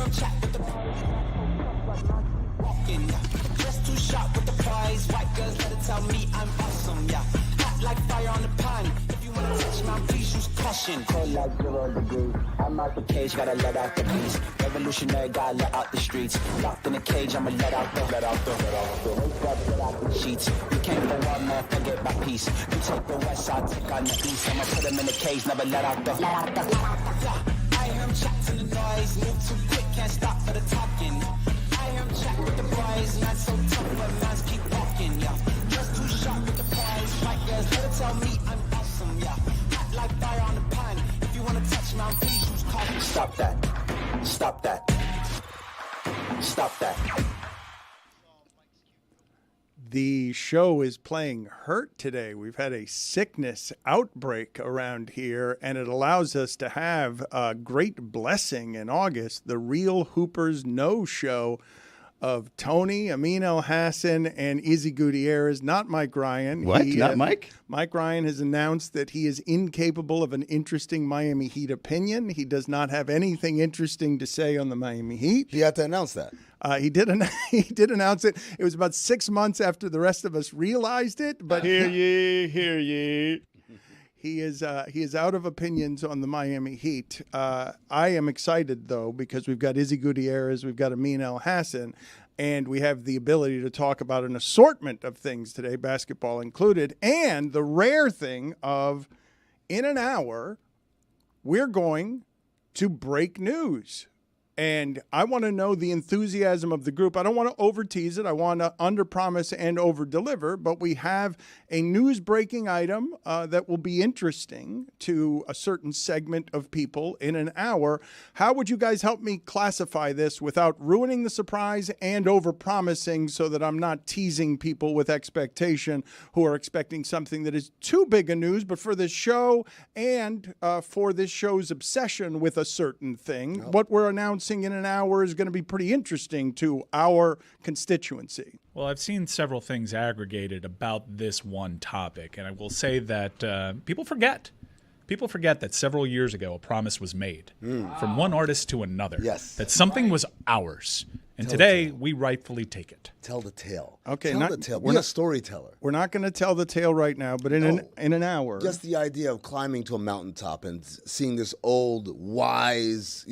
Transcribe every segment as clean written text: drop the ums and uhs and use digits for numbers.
him chat with the walking, yeah. Just too sharp with the prize. White girls let it tell me I'm awesome, yeah. Hot like fire on the pan. If you wanna touch my please use caution. Cold like 0 degrees. I'm out the cage, gotta let out the beast. Revolutionary, gotta let out the streets. Locked in a cage, I'ma let out the sheets. You can't go out, motherfucker, by peace. You take the west side, take on the east. I'ma put him in the cage, never let out the I hear him chat to the noise. Move too quick, can't stop for the talking. I hear him chat with the boys. Man so tough, but mans keep walking, yeah. Just too sharp with the prize. White girls, let it tell me I'm awesome, yeah. Hot like fire on the pan. If you wanna touch me, please use caution. Stop that. Stop that. Stop that. The show is playing hurt today. We've had a sickness outbreak around here, and it allows us to have a great blessing in August, the Real Hoopers No Show of Tony, Amin El Hassan, and Izzy Gutierrez, not Mike Ryan. What? Not Mike? Mike Ryan has announced that he is incapable of an interesting Miami Heat opinion. He does not have anything interesting to say on the Miami Heat. He had to announce that. He did announce it. It was about 6 months after the rest of us realized it. But hear ye. He is out of opinions on the Miami Heat. I am excited, though, because we've got Izzy Gutierrez, we've got Amin El Hassan, and we have the ability to talk about an assortment of things today, basketball included, and the rare thing of, in an hour, we're going to break news. And I want to know the enthusiasm of the group. I don't want to over-tease it. I want to under-promise and over-deliver. But we have a news-breaking item that will be interesting to a certain segment of people in an hour. How would you guys help me classify this without ruining the surprise and over-promising so that I'm not teasing people with expectation who are expecting something that is too big a news, but for this show and for this show's obsession with a certain thing, what we're announcing in an hour is going to be pretty interesting to our constituency. Well, I've seen several things aggregated about this one topic, and I will say that people forget. People forget that several years ago a promise was made from one artist to another. Yes. That something was ours. And today we rightfully take it. Tell the tale. Okay, tell the tale. We're a storyteller. We're not going to tell the tale right now, but in an hour. Just the idea of climbing to a mountaintop and seeing this old, wise,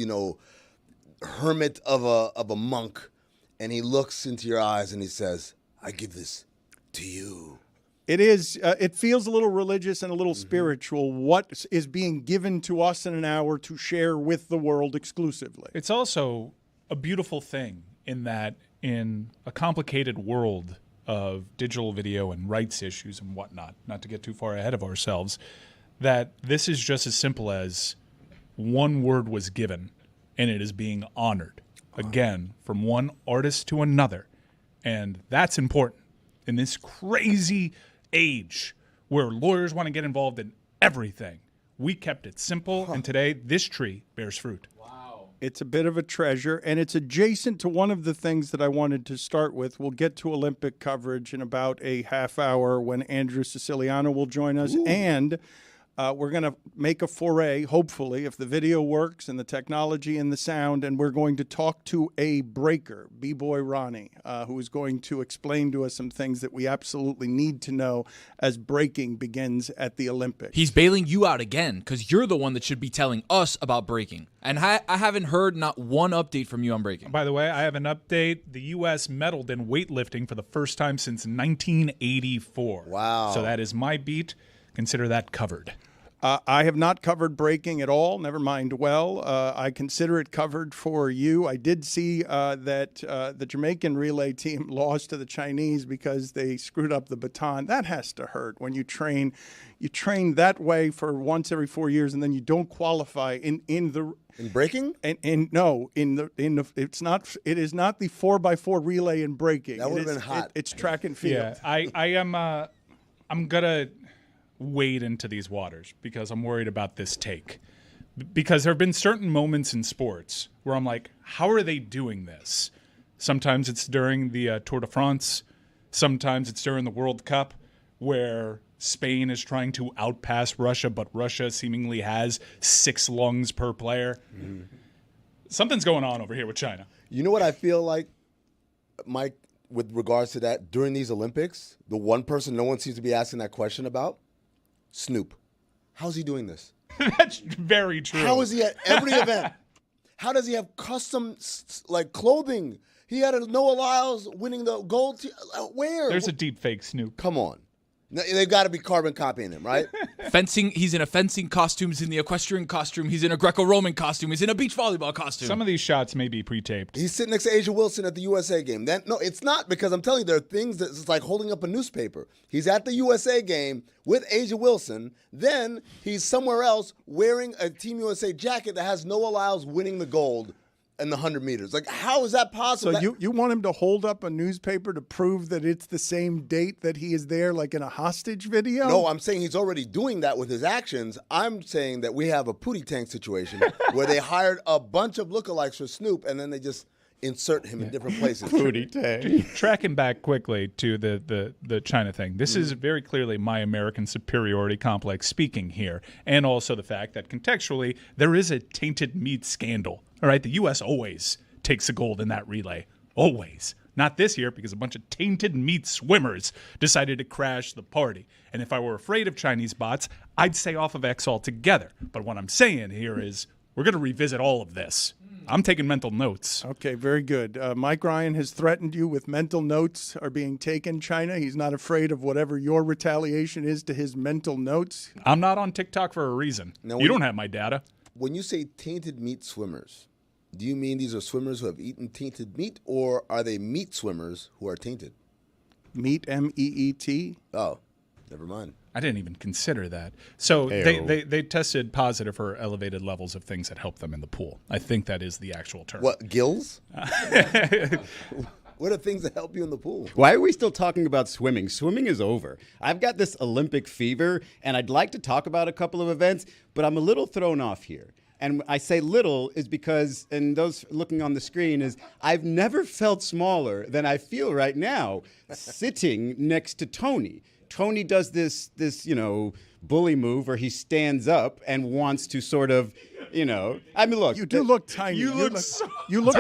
hermit of a monk, and he looks into your eyes and he says, "I give this to you." It is. It feels a little religious and a little spiritual. What is being given to us in an hour to share with the world exclusively? It's also a beautiful thing in that in a complicated world of digital video and rights issues and whatnot, not to get too far ahead of ourselves, that this is just as simple as one word was given and it is being honored, again, from one artist to another. And that's important in this crazy age where lawyers want to get involved in everything. We kept it simple, and today this tree bears fruit. It's a bit of a treasure, and it's adjacent to one of the things that I wanted to start with. We'll get to Olympic coverage in about a half hour when Andrew Siciliano will join us, and we're going to make a foray, hopefully, if the video works and the technology and the sound, and we're going to talk to a breaker, B-Boy Ronnie, who is going to explain to us some things that we absolutely need to know as breaking begins at the Olympics. He's bailing you out again because you're the one that should be telling us about breaking. And I haven't heard not one update from you on breaking. By the way, I have an update. The U.S. medaled in weightlifting for the first time since 1984. Wow. So that is my beat. Consider that covered. I have not covered breaking at all, never mind well. I consider it covered for you. I did see that the Jamaican relay team lost to the Chinese because they screwed up the baton. That has to hurt when you train. You train that way for once every 4 years, and then you don't qualify in breaking. It is not the 4x4 relay in breaking. That would have been hot. It's track and field. Yeah, I'm gonna wade into these waters because I'm worried about this take. Because there have been certain moments in sports where I'm like, how are they doing this? Sometimes it's during the Tour de France. Sometimes it's during the World Cup where Spain is trying to outpass Russia, but Russia seemingly has 6 lungs per player. Something's going on over here with China. You know what I feel like, Mike, with regards to that? During these Olympics, the one person no one seems to be asking that question about, Snoop. How's he doing this? That's very true. How is he at every event? How does he have custom clothing? He had a Noah Lyles winning the gold. Where? There's a deep fake Snoop. Come on. They've got to be carbon copying him, right? Fencing. He's in a fencing costume. He's in the equestrian costume. He's in a Greco-Roman costume. He's in a beach volleyball costume. Some of these shots may be pre-taped. He's sitting next to Asia Wilson at the USA game. No, it's not, because I'm telling you, there are things that's like holding up a newspaper. He's at the USA game with Asia Wilson. Then he's somewhere else wearing a Team USA jacket that has Noah Lyles winning the gold in the 100 meters. Like, how is that possible? So you want him to hold up a newspaper to prove that it's the same date that he is there, like in a hostage video? No, I'm saying he's already doing that with his actions. I'm saying that we have a Pootie Tank situation where they hired a bunch of lookalikes for Snoop, and then they just insert him in different places. Pootie Tank. Tracking back quickly to the China thing, this is very clearly my American superiority complex speaking here, and also the fact that contextually there is a tainted meat scandal. All right, the U.S. always takes the gold in that relay. Always. Not this year, because a bunch of tainted meat swimmers decided to crash the party. And if I were afraid of Chinese bots, I'd stay off of X altogether. But what I'm saying here is we're going to revisit all of this. I'm taking mental notes. Okay, very good. Mike Ryan has threatened you with mental notes are being taken, China. He's not afraid of whatever your retaliation is to his mental notes. I'm not on TikTok for a reason. Now, you don't have my data. When you say tainted meat swimmers, do you mean these are swimmers who have eaten tainted meat, or are they meat swimmers who are tainted? Meat, M-E-E-T? Oh, never mind. I didn't even consider that. So they tested positive for elevated levels of things that help them in the pool. I think that is the actual term. What, gills? What are things that help you in the pool? Why are we still talking about swimming? Swimming is over. I've got this Olympic fever, and I'd like to talk about a couple of events, but I'm a little thrown off here. And I say little is because, and those looking on the screen, is I've never felt smaller than I feel right now sitting next to Tony. Tony does this bully move where he stands up and wants to sort of, I mean, look. You do look tiny. You look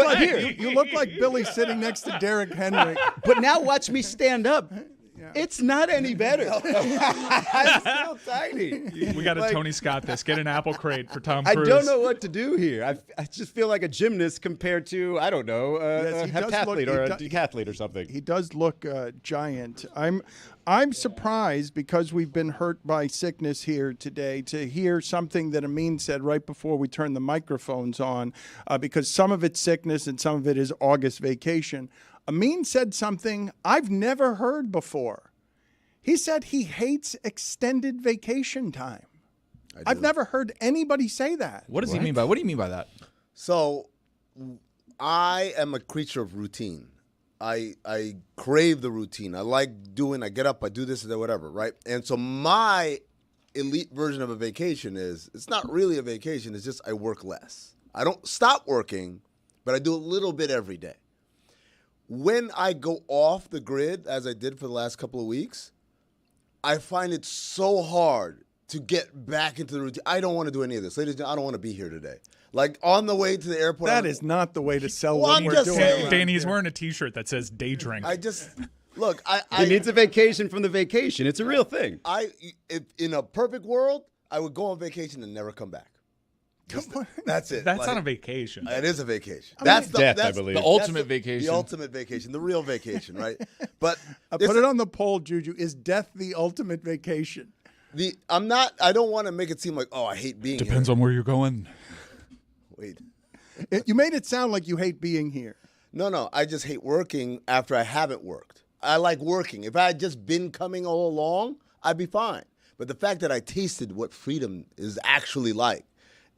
like Billy sitting next to Derrick Henry. But now watch me stand up. It's not any better. I'm still tiny. We got to Tony Scott this. Get an apple crate for Tom Cruise. I don't know what to do here. I just feel like a gymnast compared to, I don't know, a heptathlete or a decathlete or something. He does look giant. I'm surprised, because we've been hurt by sickness here today, to hear something that Amin said right before we turned the microphones on, because some of it's sickness and some of it is August vacation. Amin said something I've never heard before. He said he hates extended vacation time. I've never heard anybody say that. What does he mean by? What do you mean by that? So, I am a creature of routine. I crave the routine. I get up, I do this and whatever, right? And so my elite version of a vacation it's not really a vacation, it's just I work less. I don't stop working, but I do a little bit every day. When I go off the grid, as I did for the last couple of weeks, I find it so hard to get back into the routine. I don't want to do any of this. Ladies and gentlemen, I don't want to be here today. Like, on the way to the airport. That is not the way to sell Well, what I'm we're just doing. saying. Danny, he's wearing a T-shirt that says day drink. He needs a vacation from the vacation. It's a real thing. If in a perfect world, I would go on vacation and never come back. That's it. That's not a vacation. It is a vacation. That's death, I believe. The ultimate vacation. The ultimate vacation. The real vacation, right? But put it on the poll, Juju. Is death the ultimate vacation? I don't want to make it seem like, I hate being here. Depends on where you're going. Wait. You made it sound like you hate being here. No. I just hate working after I haven't worked. I like working. If I had just been coming all along, I'd be fine. But the fact that I tasted what freedom is actually like,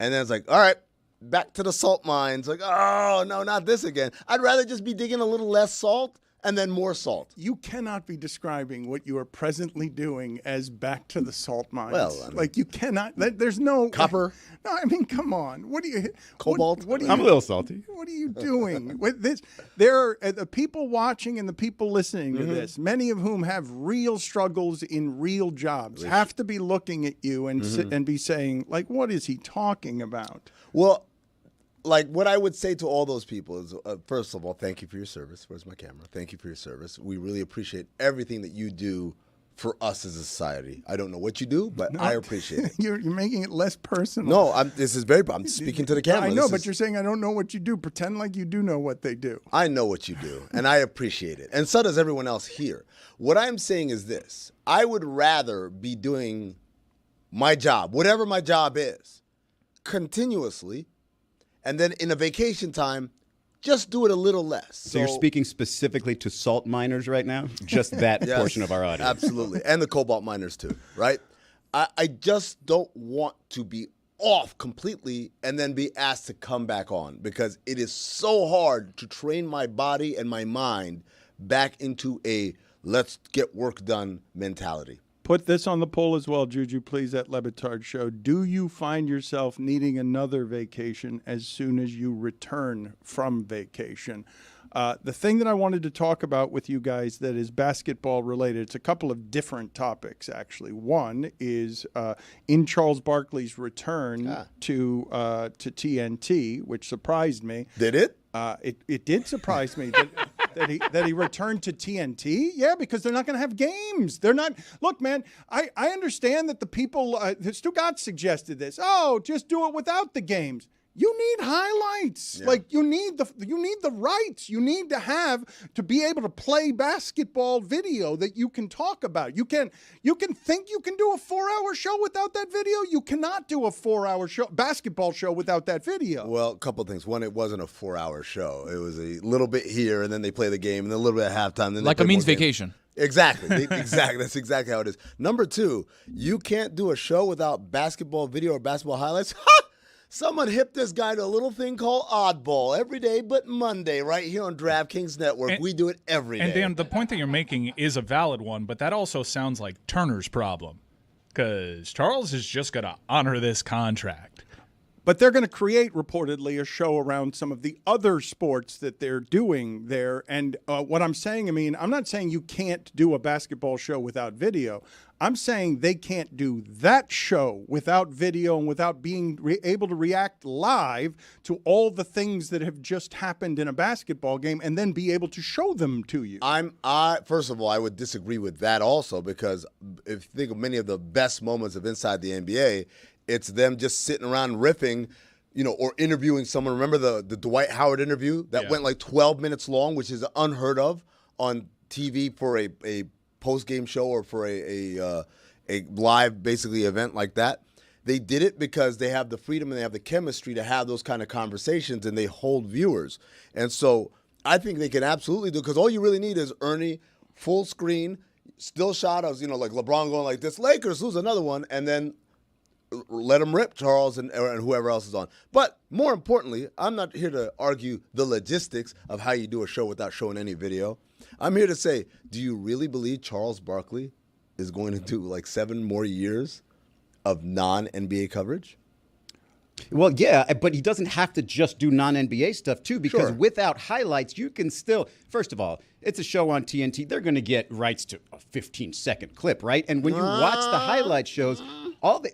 and then it's like, all right, back to the salt mines. Like, oh, no, not this again. I'd rather just be digging a little less salt and then more salt. You cannot be describing what you are presently doing as back to the salt mines. Well, I mean, you cannot. There's no copper. No, I mean, come on. What do you? Cobalt. What do you, I'm a little salty. What are you doing with this? There are the people watching and the people listening to this, many of whom have real struggles in real jobs, have to be looking at you and and be saying, like, what is he talking about? Well, like what I would say to all those people is, first of all, thank you for your service. Where's my camera? Thank you for your service. We really appreciate everything that you do for us as a society. I don't know what you do, but I appreciate it. You're making it less personal. No, I'm speaking to the camera. I know, but you're saying I don't know what you do. Pretend like you do know what they do. I know what you do, and I appreciate it. And so does everyone else here. What I'm saying is this. I would rather be doing my job, whatever my job is, continuously, and then in a vacation time, just do it a little less. So you're speaking specifically to salt miners right now? Just that Yes, portion of our audience. Absolutely. And the cobalt miners too, right? I just don't want to be off completely and then be asked to come back on, because it is so hard to train my body and my mind back into a let's get work done mentality. Put this on the poll as well, Juju, please, at Le Batard Show. Do you find yourself needing another vacation as soon as you return from vacation? The thing that I wanted to talk about with you guys that is basketball related, it's a couple of different topics, actually. One is in Charles Barkley's return to TNT, which surprised me. Did it? It did surprise me that he returned to TNT. Yeah, because they're not going to have games. They're not. Look, man, I understand that the people. Stugotz suggested this. Oh, just do it without the games. You need highlights. Yeah. Like you need the rights. You need to be able to play basketball video that you can talk about. You can think you can do a 4-hour show without that video. You cannot do a 4-hour basketball show without that video. Well, a couple of things. One, it wasn't a 4-hour show. It was a little bit here, and then they play the game, and then a little bit at halftime. Then Like a means vacation. Exactly. Exactly. That's exactly how it is. Number two, you can't do a show without basketball video or basketball highlights. Someone hipped this guy to a little thing called Oddball every day but Monday right here on DraftKings Network. We do it every day. And Dan, the point that you're making is a valid one, but that also sounds like Turner's problem, because Charles is just going to honor this contract. But they're going to create, reportedly, a show around some of the other sports that they're doing there. And what I'm saying, I'm not saying you can't do a basketball show without video. I'm saying they can't do that show without video and without being able to react live to all the things that have just happened in a basketball game and then be able to show them to you. First of all, I would disagree with that also, because if you think of many of the best moments of Inside the NBA, it's them just sitting around riffing, or interviewing someone. Remember the Dwight Howard interview that went like 12 minutes long, which is unheard of on TV for a post-game show or for a live, basically, event like that. They did it because they have the freedom and they have the chemistry to have those kind of conversations, and they hold viewers. And so I think they can absolutely do it, because all you really need is Ernie, full screen, still shot of, like LeBron going like this, Lakers lose another one, and then let them rip, Charles and whoever else is on. But more importantly, I'm not here to argue the logistics of how you do a show without showing any video. I'm here to say, do you really believe Charles Barkley is going to do like 7 more years of non-NBA coverage? Well, yeah, but he doesn't have to just do non-NBA stuff, too, because without highlights, you can still, first of all, it's a show on TNT. They're going to get rights to a 15-second clip, right? And when you watch the highlight shows,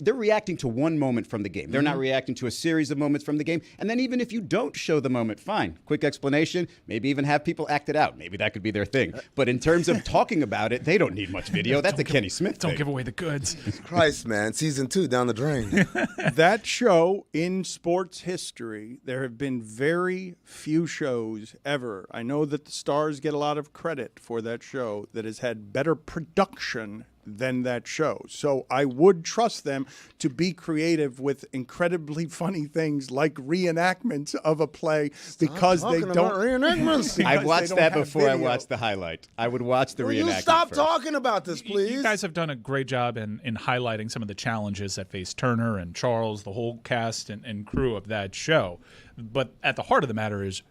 they're reacting to one moment from the game. They're not reacting to a series of moments from the game. And then even if you don't show the moment, fine. Quick explanation, maybe even have people act it out. Maybe that could be their thing. But in terms of talking about it, they don't need much video. That's a Kenny Smith thing. Don't give away the goods. Christ, man. Season 2 down the drain. That show, in sports history, there have been very few shows ever. I know that the stars get a lot of credit for that show that has had better production than that show. So I would trust them to be creative with incredibly funny things like reenactments of a play, because they don't reenactments. I watched that before I watched the highlight. I would watch the reenactment. You stop first. talking about this, please. You guys have done a great job in highlighting some of the challenges that face Turner and Charles, the whole cast and crew of that show. But at the heart of the matter is,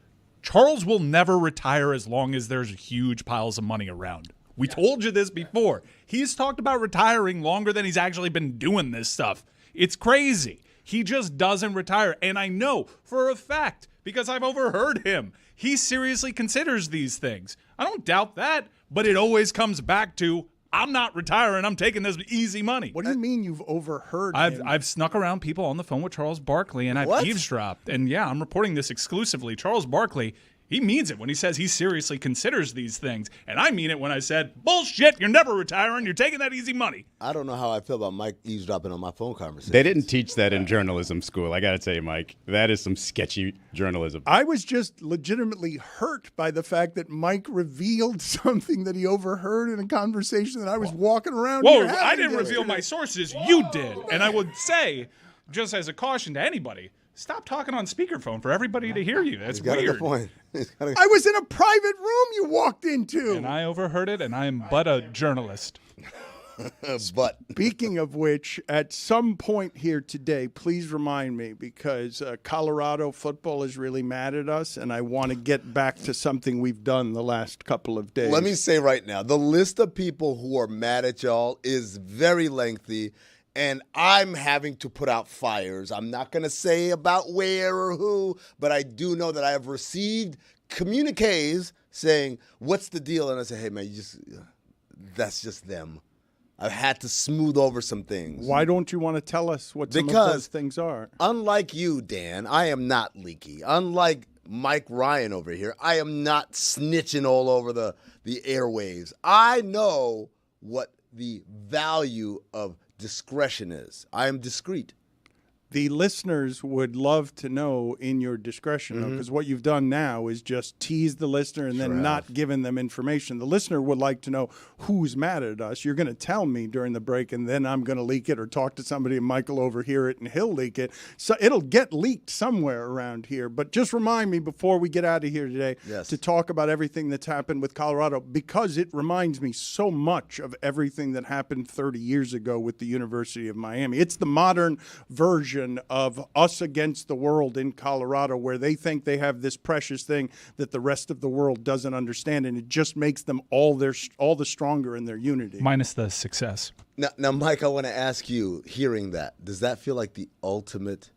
Charles will never retire as long as there's huge piles of money around. We told you this before. He's talked about retiring longer than he's actually been doing this stuff. It's crazy. He just doesn't retire. And I know for a fact, because I've overheard him, he seriously considers these things. I don't doubt that, but it always comes back to, I'm not retiring. I'm taking this easy money. What do you mean you've overheard him? I've snuck around people on the phone with Charles Barkley, and I've eavesdropped. And yeah, I'm reporting this exclusively. Charles Barkley, he means it when he says he seriously considers these things. And I mean it when I said, bullshit, you're never retiring. You're taking that easy money. I don't know how I feel about Mike eavesdropping on my phone conversation. They didn't teach that in journalism school. I got to tell you, Mike, that is some sketchy journalism. I was just legitimately hurt by the fact that Mike revealed something that he overheard in a conversation that I was walking around Whoa, here having I didn't yesterday. reveal my sources. You did. And I would say, just as a caution to anybody, stop talking on speakerphone for everybody to hear you. That's He's got a weird. good point. I was in a private room you walked into. And I overheard it, and I am but a journalist. But Speaking of which, at some point here today, please remind me, because Colorado football is really mad at us, and I want to get back to something we've done the last couple of days. let me say right now, the list of people who are mad at y'all is very lengthy, and I'm having to put out fires. I'm not going to say about where or who, but I do know that I have received communiques saying, what's the deal? And I say, hey, man, that's just them. I've had to smooth over some things. Why don't you want to tell us what some of Because those things are? Unlike you, Dan, I am not leaky. Unlike Mike Ryan over here, I am not snitching all over the airwaves. I know what the value of discretion is. I am discreet. The listeners would love to know in your discretion, because what you've done now is just tease the listener and then not giving them information. The listener would like to know who's mad at us. You're going to tell me during the break, and then I'm going to leak it or talk to somebody, and Michael will overhear it, and he'll leak it. So it'll get leaked somewhere around here. But just remind me before we get out of here today to talk about everything that's happened with Colorado, because it reminds me so much of everything that happened 30 years ago with the University of Miami. It's the modern version of us against the world in Colorado, where they think they have this precious thing that the rest of the world doesn't understand, and it just makes them all the stronger in their unity. Minus the success. Now, Mike, I want to ask you, hearing that, does that feel like the ultimate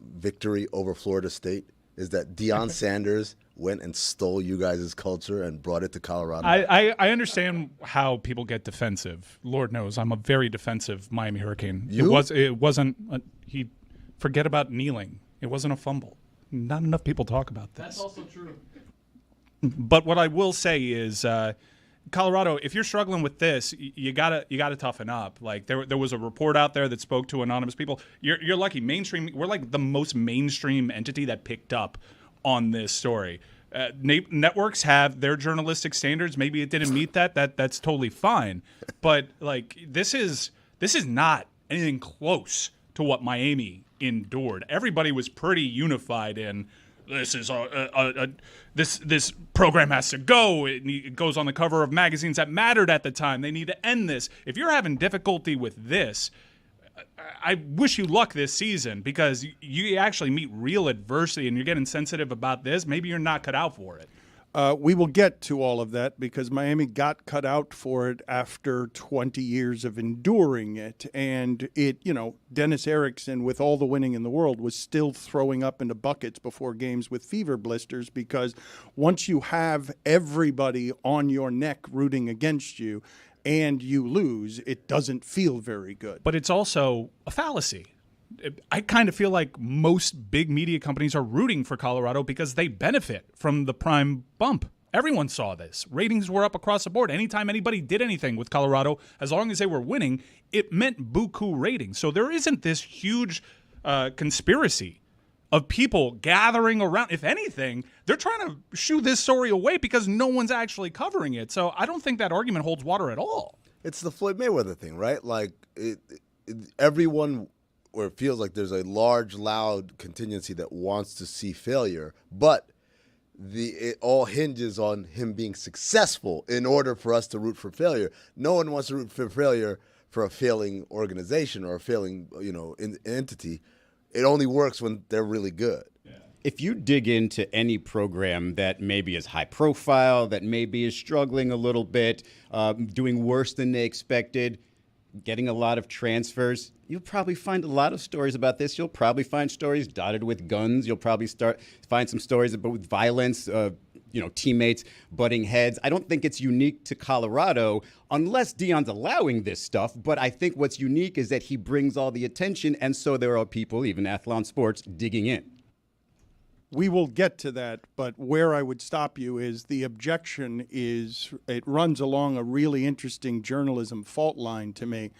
victory over Florida State? Is that Deion Sanders went and stole you guys' culture and brought it to Colorado? I understand how people get defensive. Lord knows I'm a very defensive Miami Hurricane. You? It wasn't forget about kneeling. It wasn't a fumble. Not enough people talk about this. That's also true. But what I will say is, Colorado, if you're struggling with this, you gotta toughen up. Like there was a report out there that spoke to anonymous people. You're lucky. Mainstream. We're like the most mainstream entity that picked up on this story. Networks have their journalistic standards. Maybe it didn't meet that. That's totally fine. But this is not anything close to what Miami endured. Everybody was pretty unified in this is this program has to go. It goes on the cover of magazines that mattered at the time. They need to end this. If you're having difficulty with this, I wish you luck this season, because you actually meet real adversity and you're getting sensitive about this. Maybe you're not cut out for it. We will get to all of that, because Miami got cut out for it after 20 years of enduring it. And Dennis Erickson, with all the winning in the world, was still throwing up into buckets before games with fever blisters, because once you have everybody on your neck rooting against you and you lose, it doesn't feel very good. But it's also a fallacy. I kind of feel like most big media companies are rooting for Colorado because they benefit from the prime bump. Everyone saw this. Ratings were up across the board. Anytime anybody did anything with Colorado, as long as they were winning, it meant buku ratings. So there isn't this huge conspiracy of people gathering around. If anything, they're trying to shoo this story away because no one's actually covering it. So I don't think that argument holds water at all. It's the Floyd Mayweather thing, right? Everyone, or it feels like there's a large, loud contingency that wants to see failure, but it all hinges on him being successful in order for us to root for failure. No one wants to root for failure for a failing organization or a failing, entity. It only works when they're really good. If you dig into any program that maybe is high profile, that maybe is struggling a little bit, doing worse than they expected, getting a lot of transfers, you'll probably find a lot of stories about this. You'll probably find stories dotted with guns. You'll probably find some stories about violence, teammates butting heads. I don't think it's unique to Colorado unless Deion's allowing this stuff. But I think what's unique is that he brings all the attention. And so there are people, even Athlon Sports, digging in. We will get to that, but where I would stop you is the objection is it runs along a really interesting journalism fault line to me.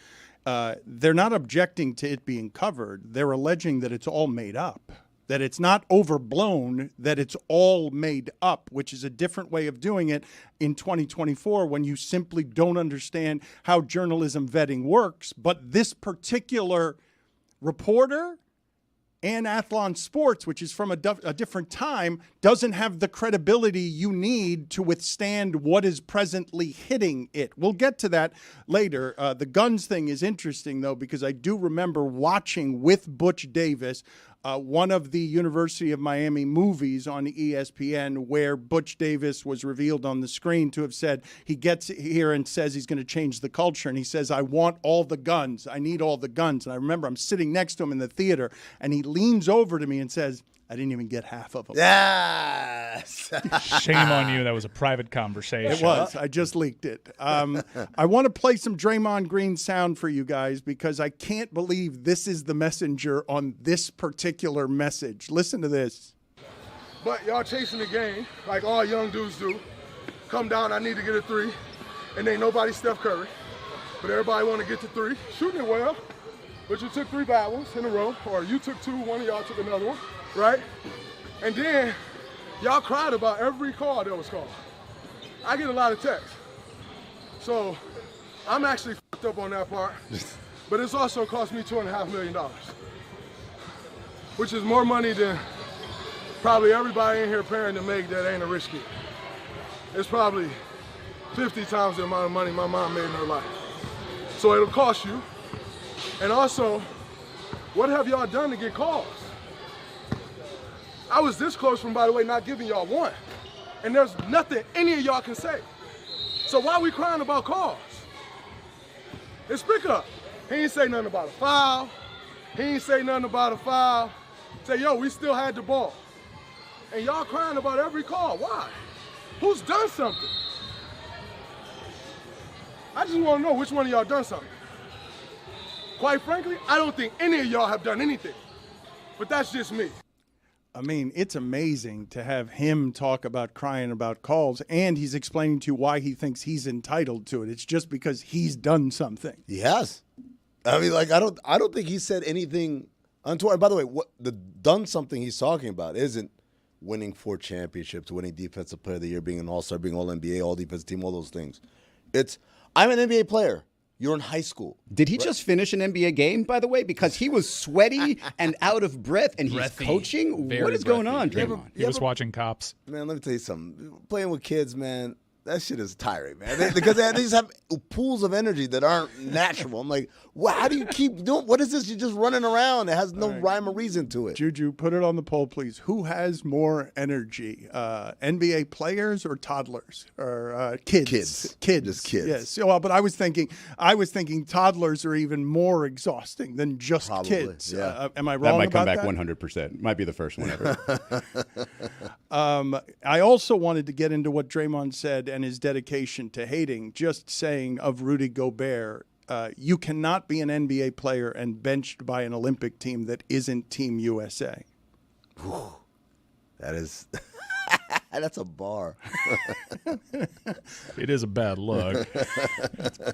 They're not objecting to it being covered. They're alleging that it's all made up, that it's not overblown, that it's all made up, which is a different way of doing it in 2024 when you simply don't understand how journalism vetting works. But this particular reporter and Athlon Sports, which is from a different time, doesn't have the credibility you need to withstand what is presently hitting it. We'll get to that later. The guns thing is interesting, though, because I do remember watching with Butch Davis one of the University of Miami movies on ESPN where Butch Davis was revealed on the screen to have said, he gets here and says he's going to change the culture. And he says, I want all the guns. I need all the guns. And I remember I'm sitting next to him in the theater and he leans over to me and says, I didn't even get half of them. Yes. Shame on you. That was a private conversation. It was. I just leaked it. I want to play some Draymond Green sound for you guys because I can't believe this is the messenger on this particular message. Listen to this. But y'all chasing the game like all young dudes do. Come down, I need to get a three. And ain't nobody Steph Curry. But everybody want to get to three. Shooting it well. But you took 3 bad ones in a row. Or you took 2, one of y'all took another one. Right? And then y'all cried about every call that was called. I get a lot of texts. So I'm actually fucked up on that part. But it's also cost me $2.5 million. Which is more money than probably everybody in here paying to make that ain't a rich kid. It's probably 50 times the amount of money my mom made in her life. So it'll cost you. And also, what have y'all done to get calls? I was this close from, by the way, not giving y'all one. And there's nothing any of y'all can say. So why are we crying about calls? It's pick up. He ain't say nothing about a foul. He ain't say nothing about a foul. Say, yo, we still had the ball. And y'all crying about every call. Why? Who's done something? I just want to know which one of y'all done something. Quite frankly, I don't think any of y'all have done anything. But that's just me. I mean, it's amazing to have him talk about crying about calls, and he's explaining to you why he thinks he's entitled to it. It's just because he's done something. He has. I mean, like I don't think he said anything untoward. By the way, what the done something he's talking about isn't winning 4 championships, winning Defensive Player of the Year, being an All-Star, being All-NBA, All-Defensive Team, all those things. It's I'm an NBA player. You're in high school. Did he just finish an NBA game, by the way? Because he was sweaty and out of breath, and he's coaching? What is going on, Draymond? He was watching Cops. Man, let me tell you something. Playing with kids, man, that shit is tiring, man. Because they just have pools of energy that aren't natural. I'm like, well, how do you keep doing? What is this? You're just running around. It has no rhyme or reason to it. Juju, put it on the poll, please. Who has more energy, NBA players or toddlers or kids? Kids, just kids. Yes. Well, but I was thinking toddlers are even more exhausting than just Probably, kids. yeah. Am I That wrong might come about back that? 100%. Might be the first one ever. I also wanted to get into what Draymond said and his dedication to hating. Just saying of Rudy Gobert, you cannot be an NBA player and benched by an Olympic team that isn't Team USA. That is, that's a bar. It is a bad look.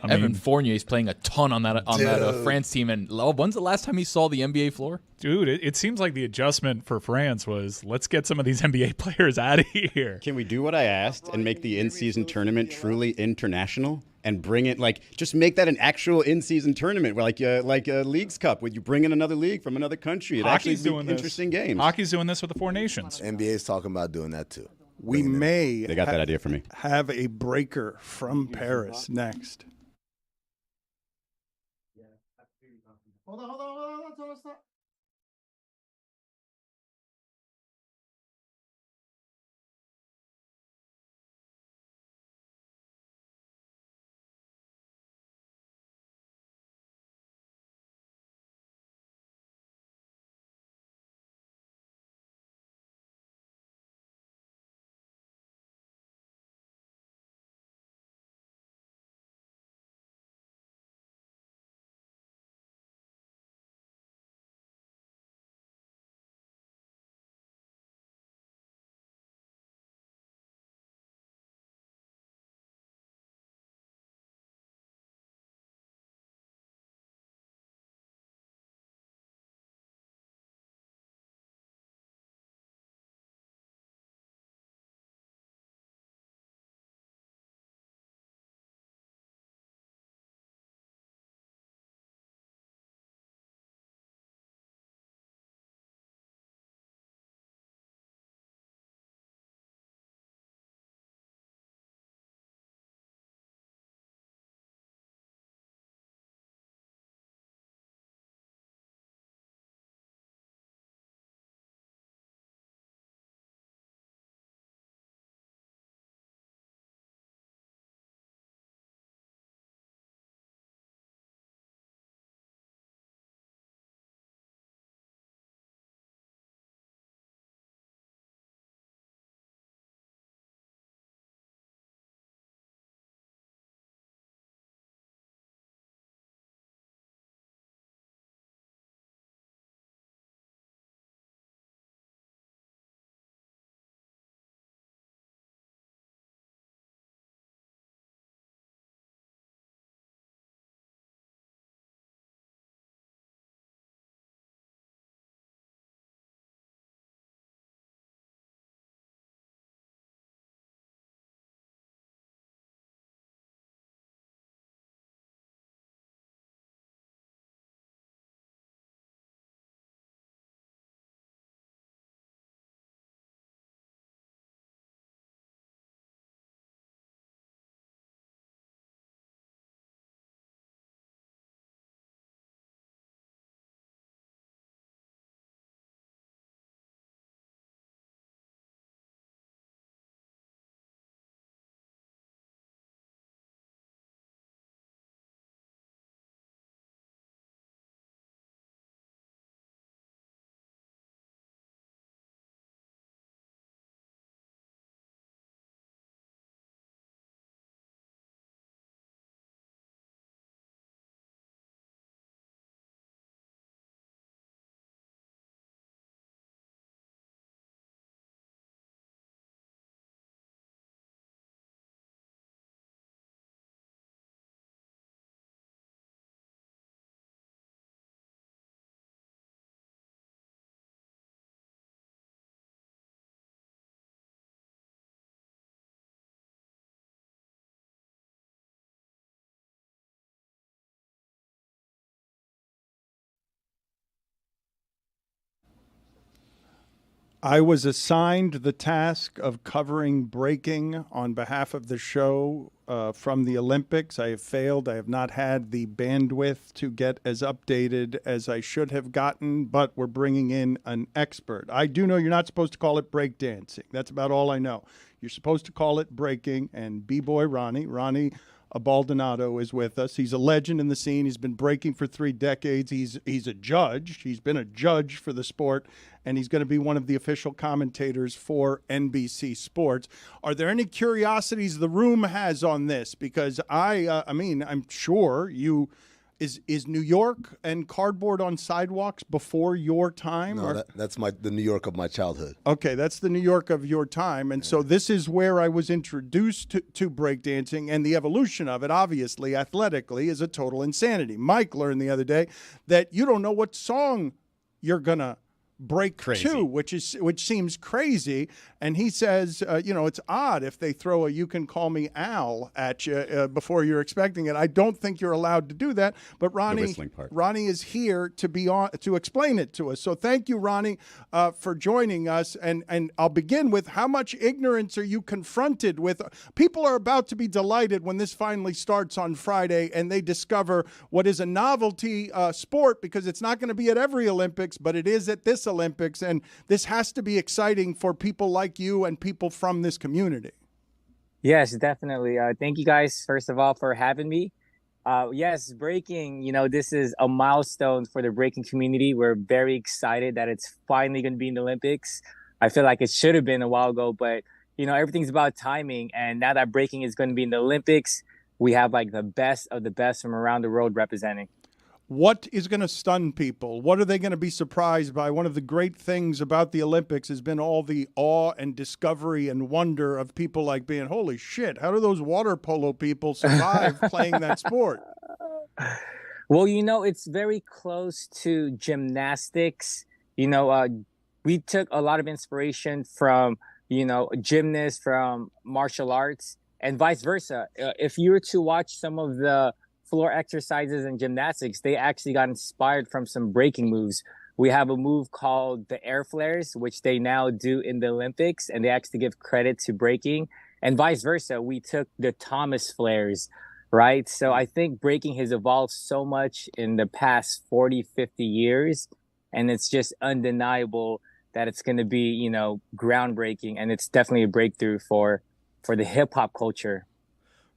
Evan Fournier is playing a ton on that France team. And when's the last time he saw the NBA floor? Dude, it seems like the adjustment for France was, let's get some of these NBA players out of here. Can we do what I asked and make the in-season tournament truly international? And bring it, just make that an actual in-season tournament, like a Leagues Cup, where you bring in another league from another country. It Hockey's actually doing be this. interesting games. Hockey's doing this with the 4 Nations. NBA's talking about doing that too. We may They got that idea for me. have a breaker from Paris next. Hold on. I was assigned the task of covering breaking on behalf of the show from the Olympics. I have failed. I have not had the bandwidth to get as updated as I should have gotten, but we're bringing in an expert. I do know you're not supposed to call it breakdancing. That's about all I know. You're supposed to call it breaking, and B-Boy Ronnie Baldonado is with us. He's a legend in the scene. He's been breaking for 3 decades. He's a judge. He's been a judge for the sport, and he's going to be one of the official commentators for NBC Sports. Are there any curiosities the room has on this? Because I mean, I'm sure you is New York and cardboard on sidewalks before your time? No, that's the New York of my childhood. Okay, that's the New York of your time. And so this is where I was introduced to breakdancing, and the evolution of it, obviously, athletically, is a total insanity. Mike learned the other day that you don't know what song you're going to break to, which seems crazy. And he says, it's odd if they throw a "You Can Call Me Al" at you before you're expecting it. I don't think you're allowed to do that. But Ronnie is here to be on to explain it to us. So thank you, Ronnie, for joining us. And I'll begin with, how much ignorance are you confronted with? People are about to be delighted when this finally starts on Friday and they discover what is a novelty sport, because it's not going to be at every Olympics, but it is at this Olympics, and this has to be exciting for people like you and people from this community. Yes, definitely. Thank you guys, first of all, for having me. Yes, breaking, this is a milestone for the breaking community. We're very excited that it's finally going to be in the Olympics. I feel like it should have been a while ago, but, everything's about timing. And now that breaking is going to be in the Olympics, we have like the best of the best from around the world representing. What is going to stun people? What are they going to be surprised by? One of the great things about the Olympics has been all the awe and discovery and wonder of people like being, holy shit, how do those water polo people survive playing that sport? Well, it's very close to gymnastics. We took a lot of inspiration from, gymnasts, from martial arts, and vice versa. If you were to watch some of the floor exercises and gymnastics, they actually got inspired from some breaking moves. We have a move called the air flares, which they now do in the Olympics, and they actually give credit to breaking, and vice versa. We took the Thomas flares, right? So I think breaking has evolved so much in the past 40, 50 years, and it's just undeniable that it's going to be, groundbreaking, and it's definitely a breakthrough for the hip hop culture.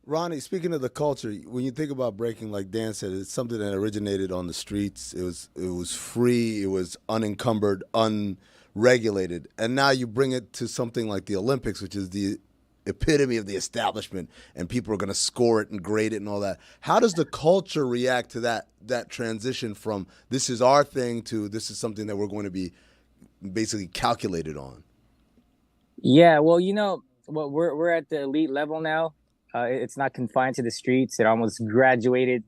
Ronnie, speaking of the culture, when you think about breaking, like Dan said, it's something that originated on the streets. It was free, it was unencumbered, unregulated, and now you bring it to something like the Olympics, which is the epitome of the establishment, and people are going to score it and grade it and all that. How does the culture react to that transition from this is our thing to this is something that we're going to be basically calculated on? Yeah, well, we're at the elite level now. It's not confined to the streets. It almost graduated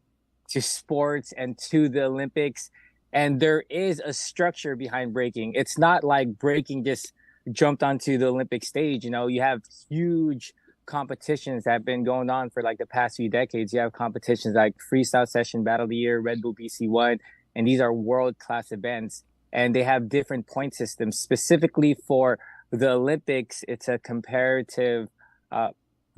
to sports and to the Olympics. And there is a structure behind breaking. It's not like breaking just jumped onto the Olympic stage. You have huge competitions that have been going on for like the past few decades. You have competitions like Freestyle Session, Battle of the Year, Red Bull BC1, and these are world-class events. And they have different point systems. Specifically for the Olympics, it's a comparative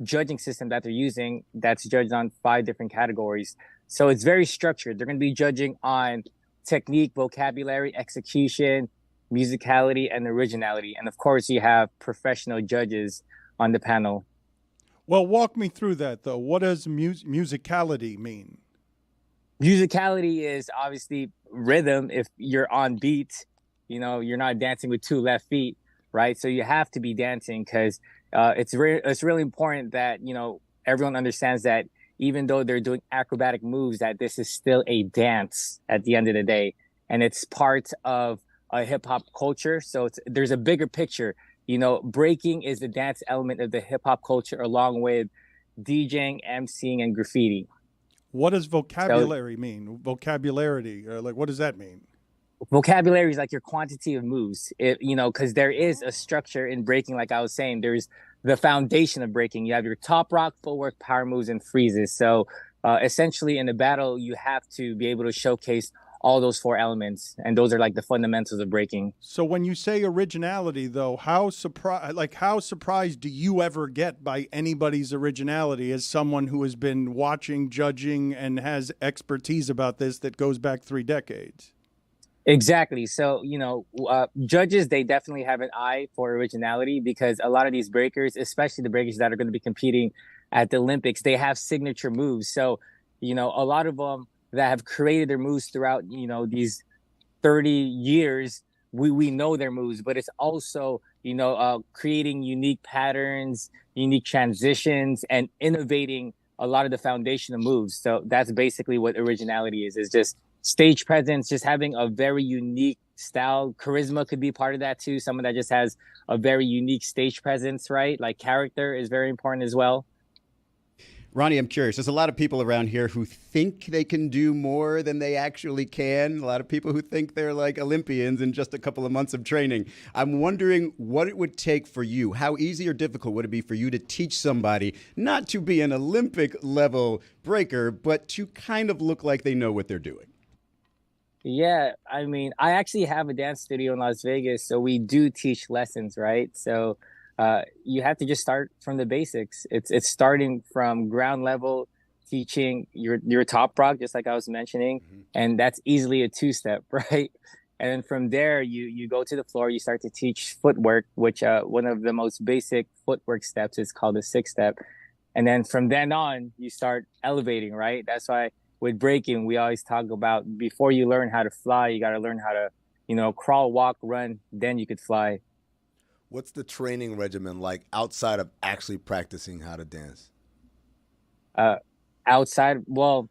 judging system that they're using that's judged on 5 different categories. So it's very structured. They're going to be judging on technique, vocabulary, execution, musicality, and originality. And of course, you have professional judges on the panel. Well, walk me through that, though. What does musicality mean? Musicality is obviously rhythm. If you're on beat, you're not dancing with 2 left feet, right? So you have to be dancing because it's really important that, everyone understands that even though they're doing acrobatic moves, that this is still a dance at the end of the day. And it's part of a hip hop culture. So there's a bigger picture. Breaking is the dance element of the hip hop culture along with DJing, MCing, and graffiti. What does vocabulary mean? Vocabulary, what does that mean? Vocabulary is like your quantity of moves, because there is a structure in breaking. Like I was saying, there's the foundation of breaking. You have your top rock, footwork, power moves, and freezes. So essentially in a battle, you have to be able to showcase all those 4 elements. And those are like the fundamentals of breaking. So when you say originality, though, how surprised do you ever get by anybody's originality as someone who has been watching, judging, and has expertise about this that goes back 3 decades? Exactly. So, judges, they definitely have an eye for originality because a lot of these breakers, especially the breakers that are going to be competing at the Olympics, they have signature moves. So, a lot of them that have created their moves throughout, these 30 years, we know their moves, but it's also, creating unique patterns, unique transitions, and innovating a lot of the foundational moves. So that's basically what originality is just stage presence, just having a very unique style. Charisma could be part of that too. Someone that just has a very unique stage presence, right? Like character is very important as well. Ronnie, I'm curious. There's a lot of people around here who think they can do more than they actually can. A lot of people who think they're like Olympians in just a couple of months of training. I'm wondering what it would take for you. How easy or difficult would it be for you to teach somebody not to be an Olympic level breaker, but to kind of look like they know what they're doing? Yeah, I mean, I actually have a dance studio in Las Vegas, so we do teach lessons, right? So you have to just start from the basics. It's starting from ground level, teaching your top rock, just like I was mentioning, and that's easily a 2-step, right? And then from there, you go to the floor, you start to teach footwork, which one of the most basic footwork steps is called a 6-step. And then from then on, you start elevating, right? That's why with breaking, we always talk about before you learn how to fly, you got to learn how to, crawl, walk, run, then you could fly. What's the training regimen like outside of actually practicing how to dance? Outside, well,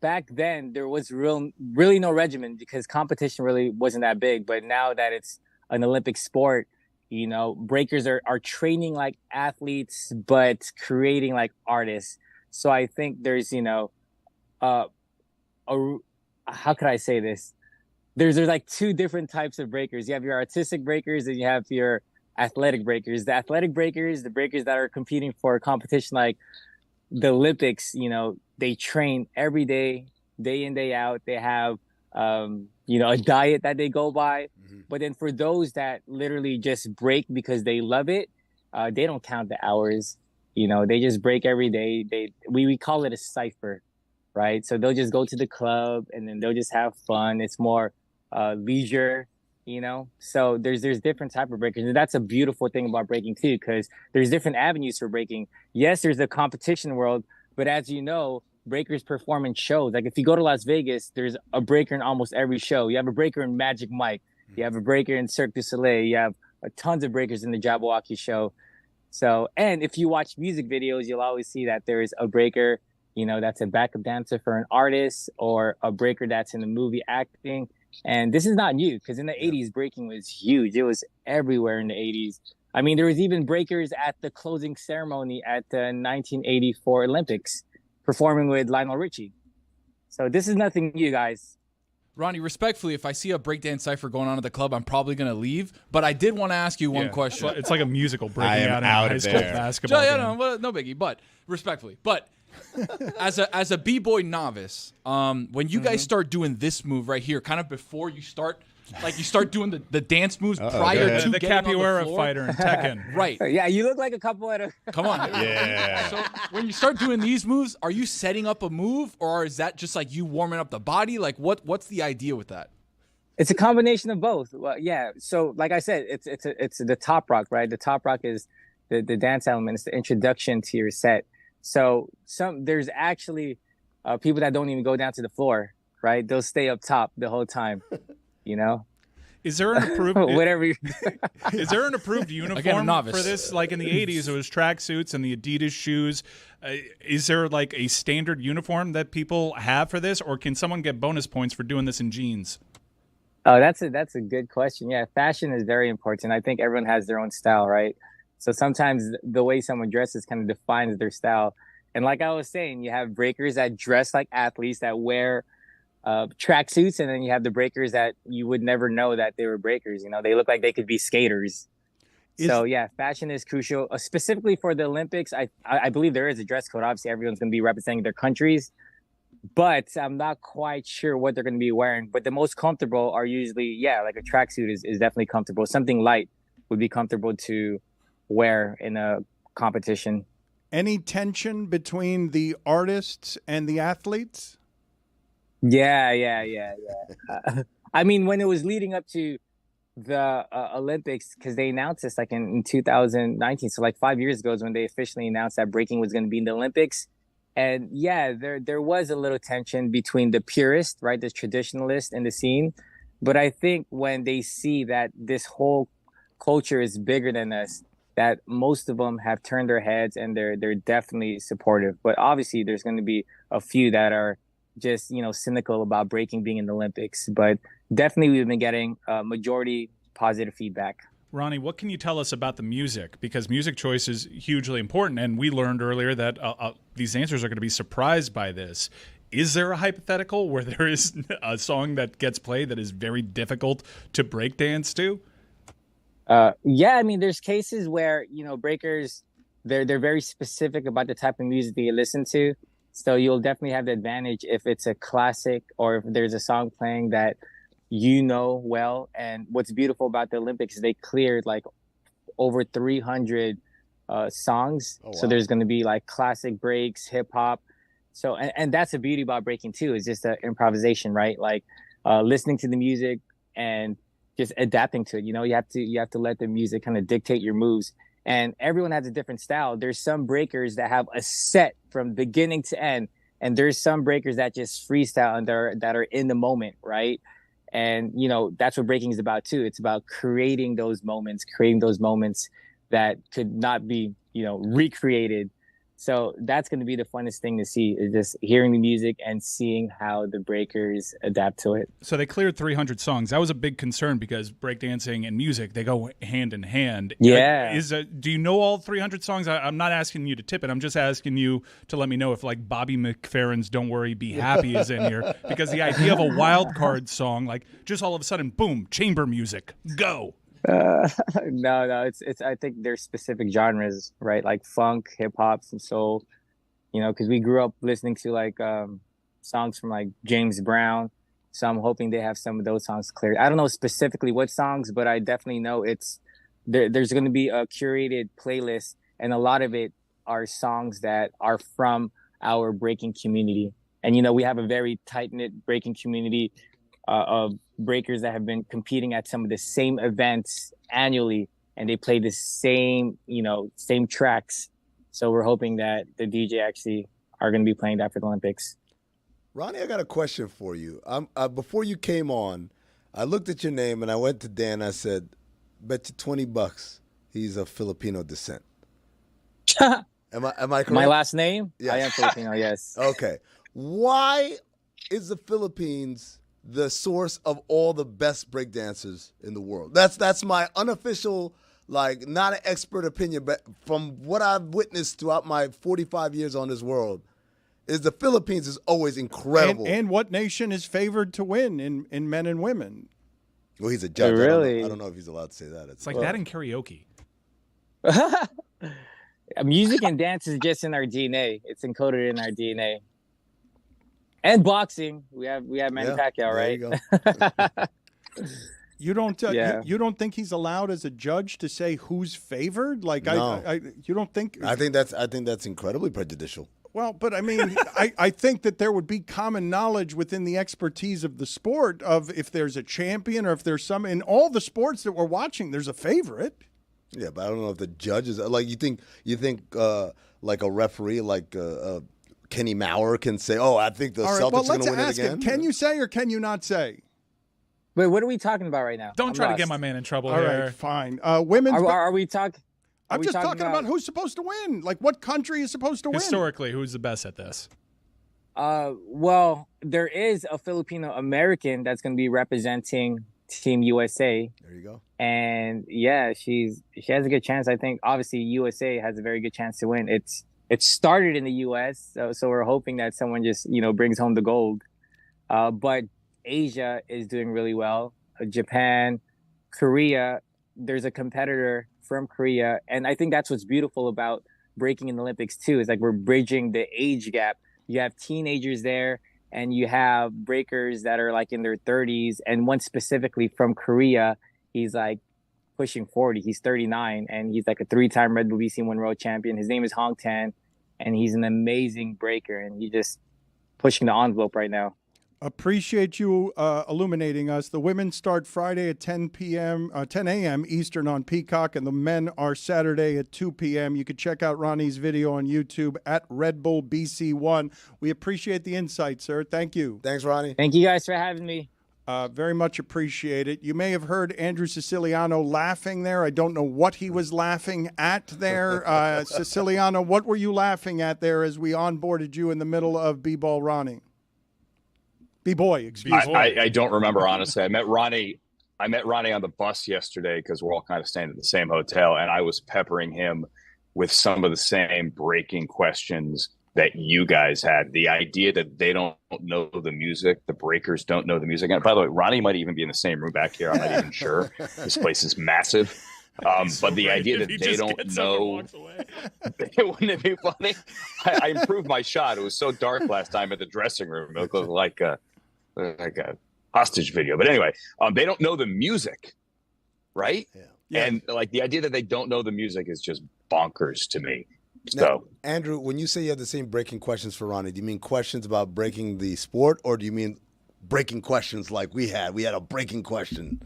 back then there was really no regimen because competition really wasn't that big. But now that it's an Olympic sport, breakers are training like athletes, but creating like artists. So I think there's, how could I say this? There's like 2 different types of breakers. You have your artistic breakers and you have your athletic breakers. The athletic breakers, the breakers that are competing for a competition like the Olympics, they train every day in, day out. They have, a diet that they go by. But then for those that literally just break because they love it, they don't count the hours. They just break every day. We call it a cipher, right? So they'll just go to the club and then they'll just have fun. It's more leisure, So there's different type of breakers, and that's a beautiful thing about breaking too, because there's different avenues for breaking. Yes, there's the competition world, but as you know, breakers perform in shows. Like if you go to Las Vegas, there's a breaker in almost every show. You have a breaker in Magic Mike. You have a breaker in Cirque du Soleil. You have tons of breakers in the Jabberwocky show. So, and if you watch music videos, you'll always see that there is a breaker, that's a backup dancer for an artist, or a breaker that's in the movie acting. And this is not new, because in the 80s, breaking was huge. It was everywhere in the 80s. I mean, there was even breakers at the closing ceremony at the 1984 Olympics, performing with Lionel Richie. So this is nothing new, guys. Ronnie, respectfully, if I see a breakdance cipher going on at the club, I'm probably going to leave. But I did want to ask you one question. It's like a musical breaking out in high school basketball. No biggie. But respectfully, as a b-boy novice, when you guys start doing this move right here, kind of before you start, like you start doing the dance moves prior to the capoeira fighter in Tekken, right? Yeah, you look like a capoeira. Come on, yeah. So when you start doing these moves, are you setting up a move, or is that just like you warming up the body? Like what's the idea with that? It's a combination of both. Well, yeah. So like I said, it's the top rock, right? The top rock is the dance element. It's the introduction to your set. So there's actually people that don't even go down to the floor, right? They'll stay up top the whole time, Is there an approved whatever? Is there an approved uniform for this? Like in the 80s, it was tracksuits and the Adidas shoes. Is there like a standard uniform that people have for this, or can someone get bonus points for doing this in jeans? Oh, that's a good question. Yeah, fashion is very important. I think everyone has their own style, right? So sometimes the way someone dresses kind of defines their style. And like I was saying, you have breakers that dress like athletes that wear tracksuits, and then you have the breakers that you would never know that they were breakers. They look like they could be skaters. So yeah, fashion is crucial, specifically for the Olympics. I believe there is a dress code. Obviously, everyone's going to be representing their countries, but I'm not quite sure what they're going to be wearing. But the most comfortable are usually, like a tracksuit is definitely comfortable. Something light would be comfortable to wear in a competition. Any tension between the artists and the athletes? Yeah. I mean, when it was leading up to the Olympics, because they announced this like in 2019, so like 5 years ago is when they officially announced that breaking was going to be in the Olympics. And there was a little tension between the purist, right, the traditionalist in the scene. But I think when they see that this whole culture is bigger than us, that most of them have turned their heads and they're definitely supportive. But obviously, there's going to be a few that are just cynical about breaking being in the Olympics. But definitely, we've been getting majority positive feedback. Ronnie, what can you tell us about the music? Because music choice is hugely important, and we learned earlier that these dancers are going to be surprised by this. Is there a hypothetical where there is a song that gets played that is very difficult to break dance to? I mean, there's cases where breakers they're very specific about the type of music they listen to, so you'll definitely have the advantage if it's a classic or if there's a song playing that well. And what's beautiful about the Olympics is they cleared like over 300 songs. Oh, wow. So there's going to be like classic breaks, hip hop. So and that's the beauty about breaking too, is just the improvisation, right? Like listening to the music and just adapting to it. You have to let the music kind of dictate your moves. And everyone has a different style. There's some breakers that have a set from beginning to end, and there's some breakers that just freestyle and that are in the moment, right? And that's what breaking is about too. It's about creating those moments that could not be recreated. So that's going to be the funnest thing to see, is just hearing the music and seeing how the breakers adapt to it. So they cleared 300 songs. That was a big concern because breakdancing and music, they go hand in hand. Yeah. Do you know all 300 songs? I'm not asking you to tip it. I'm just asking you to let me know if like Bobby McFerrin's Don't Worry, Be Happy is in here. Because the idea of a wild card song, like just all of a sudden, boom, chamber music, go. No, it's I think there's specific genres, right? Like funk, hip hop, some soul, because we grew up listening to like songs from like James Brown. So I'm hoping they have some of those songs cleared. I don't know specifically what songs, but I definitely know there's going to be a curated playlist, and a lot of it are songs that are from our breaking community. And we have a very tight-knit breaking community of breakers that have been competing at some of the same events annually, and they play the same tracks. So we're hoping that the DJ actually are going to be playing that for the Olympics. Ronnie, I got a question for you. Before you came on, I looked at your name and I went to Dan. I said, "Bet you $20 he's of Filipino descent." Am I correct? My last name? Yes. I am Filipino. Yes. Okay. Why is the Philippines the source of all the best breakdancers in the world? That's my unofficial, like, not an expert opinion, but from what I've witnessed throughout my 45 years on this world, is the Philippines is always incredible. And what nation is favored to win in men and women? Well, he's a judge. Really? I don't know if he's allowed to say that. It's like that in karaoke. Music and dance is just in our DNA. It's encoded in our DNA. And boxing, we have Manny Pacquiao, right? You don't you don't think he's allowed as a judge to say who's favored? Like No. you don't think? I think that's incredibly prejudicial. Well, but I mean, I think that there would be common knowledge within the expertise of the sport of if there's a champion or if there's some in all the sports that we're watching, there's a favorite. Yeah, but I don't know if the judges like you think like a referee like Kenny Maurer can say, "Oh, I think the Celtics are going to win it again." Can you say or can you not say? Wait, what are we talking about right now? Don't try to get my man in trouble All here. right, fine. Women's. Are we talking? I'm just talking about who's supposed to win. Like, what country is supposed to win? Historically, who's the best at this? Well, there is a Filipino American that's going to be representing Team USA. There you go. And yeah, she has a good chance. I think obviously USA has a very good chance to win. It started in the U.S., so we're hoping that someone just brings home the gold. But Asia is doing really well. Japan, Korea. There's a competitor from Korea, and I think that's what's beautiful about breaking in the Olympics too. Is like we're bridging the age gap. You have teenagers there, and you have breakers that are like in their 30s, and one specifically from Korea, he's like pushing 40. He's 39, and he's like a 3-time Red Bull BC1 world champion. His name is Hong Tan, and he's an amazing breaker, and he's just pushing the envelope right now. Appreciate you illuminating us. The women start Friday at 10 a.m. Eastern on Peacock, and the men are Saturday at 2 p.m. You can check out Ronnie's video on YouTube at Red Bull BC1. We appreciate the insight, sir. Thank you. Thanks, Ronnie. Thank you guys for having me. Very much appreciate it. You may have heard Andrew Siciliano laughing there. I don't know what he was laughing at there. Siciliano, what were you laughing at there as we onboarded you in the middle of B-Ball Ronnie? B-Boy, excuse me. I don't remember, honestly. I met Ronnie on the bus yesterday because we're all kind of staying at the same hotel, and I was peppering him with some of the same breaking questions that you guys had. The idea that they don't know the music, the breakers don't know the music. And by the way, Ronnie might even be in the same room back here. I'm not even sure. This place is massive. But the idea that they don't know, wouldn't it be funny? I improved my shot. It was so dark last time at the dressing room. It looked like a hostage video. But anyway, they don't know the music, right? Yeah. And like the idea that they don't know the music is just bonkers to me. So, now, Andrew, when you say you have the same breaking questions for Ronnie, do you mean questions about breaking the sport, or do you mean breaking questions like we had? We had a breaking question.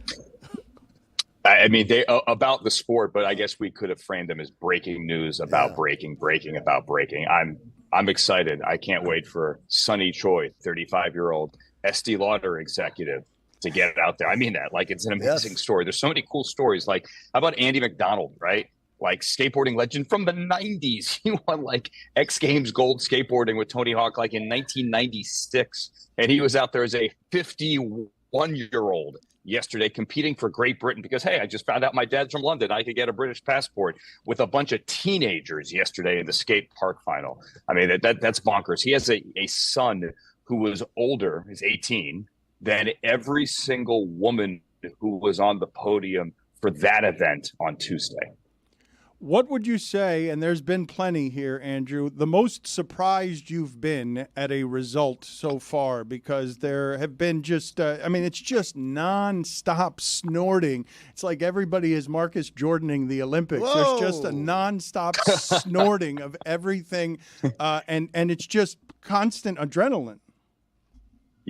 I mean, they about the sport, but I guess we could have framed them as breaking news about breaking about breaking. I'm excited. I can't wait for Sonny Choi, 35-year-old Estee Lauder executive, to get out there. I mean that. Like, it's an amazing story. There's so many cool stories. Like, how about Andy McDonald, right? Like, skateboarding legend from the 90s. He won, like, X Games gold skateboarding with Tony Hawk, like, in 1996. And he was out there as a 51-year-old yesterday competing for Great Britain because, hey, I just found out my dad's from London. I could get a British passport with a bunch of teenagers yesterday in the skate park final. I mean, that's bonkers. He has a son who was older, is 18, than every single woman who was on the podium for that event on Tuesday. What would you say, and there's been plenty here, Andrew, the most surprised you've been at a result so far? Because there have been just, it's just nonstop snorting. It's like everybody is Marcus Jordaning the Olympics. Whoa. There's just a nonstop snorting of everything, and it's just constant adrenaline.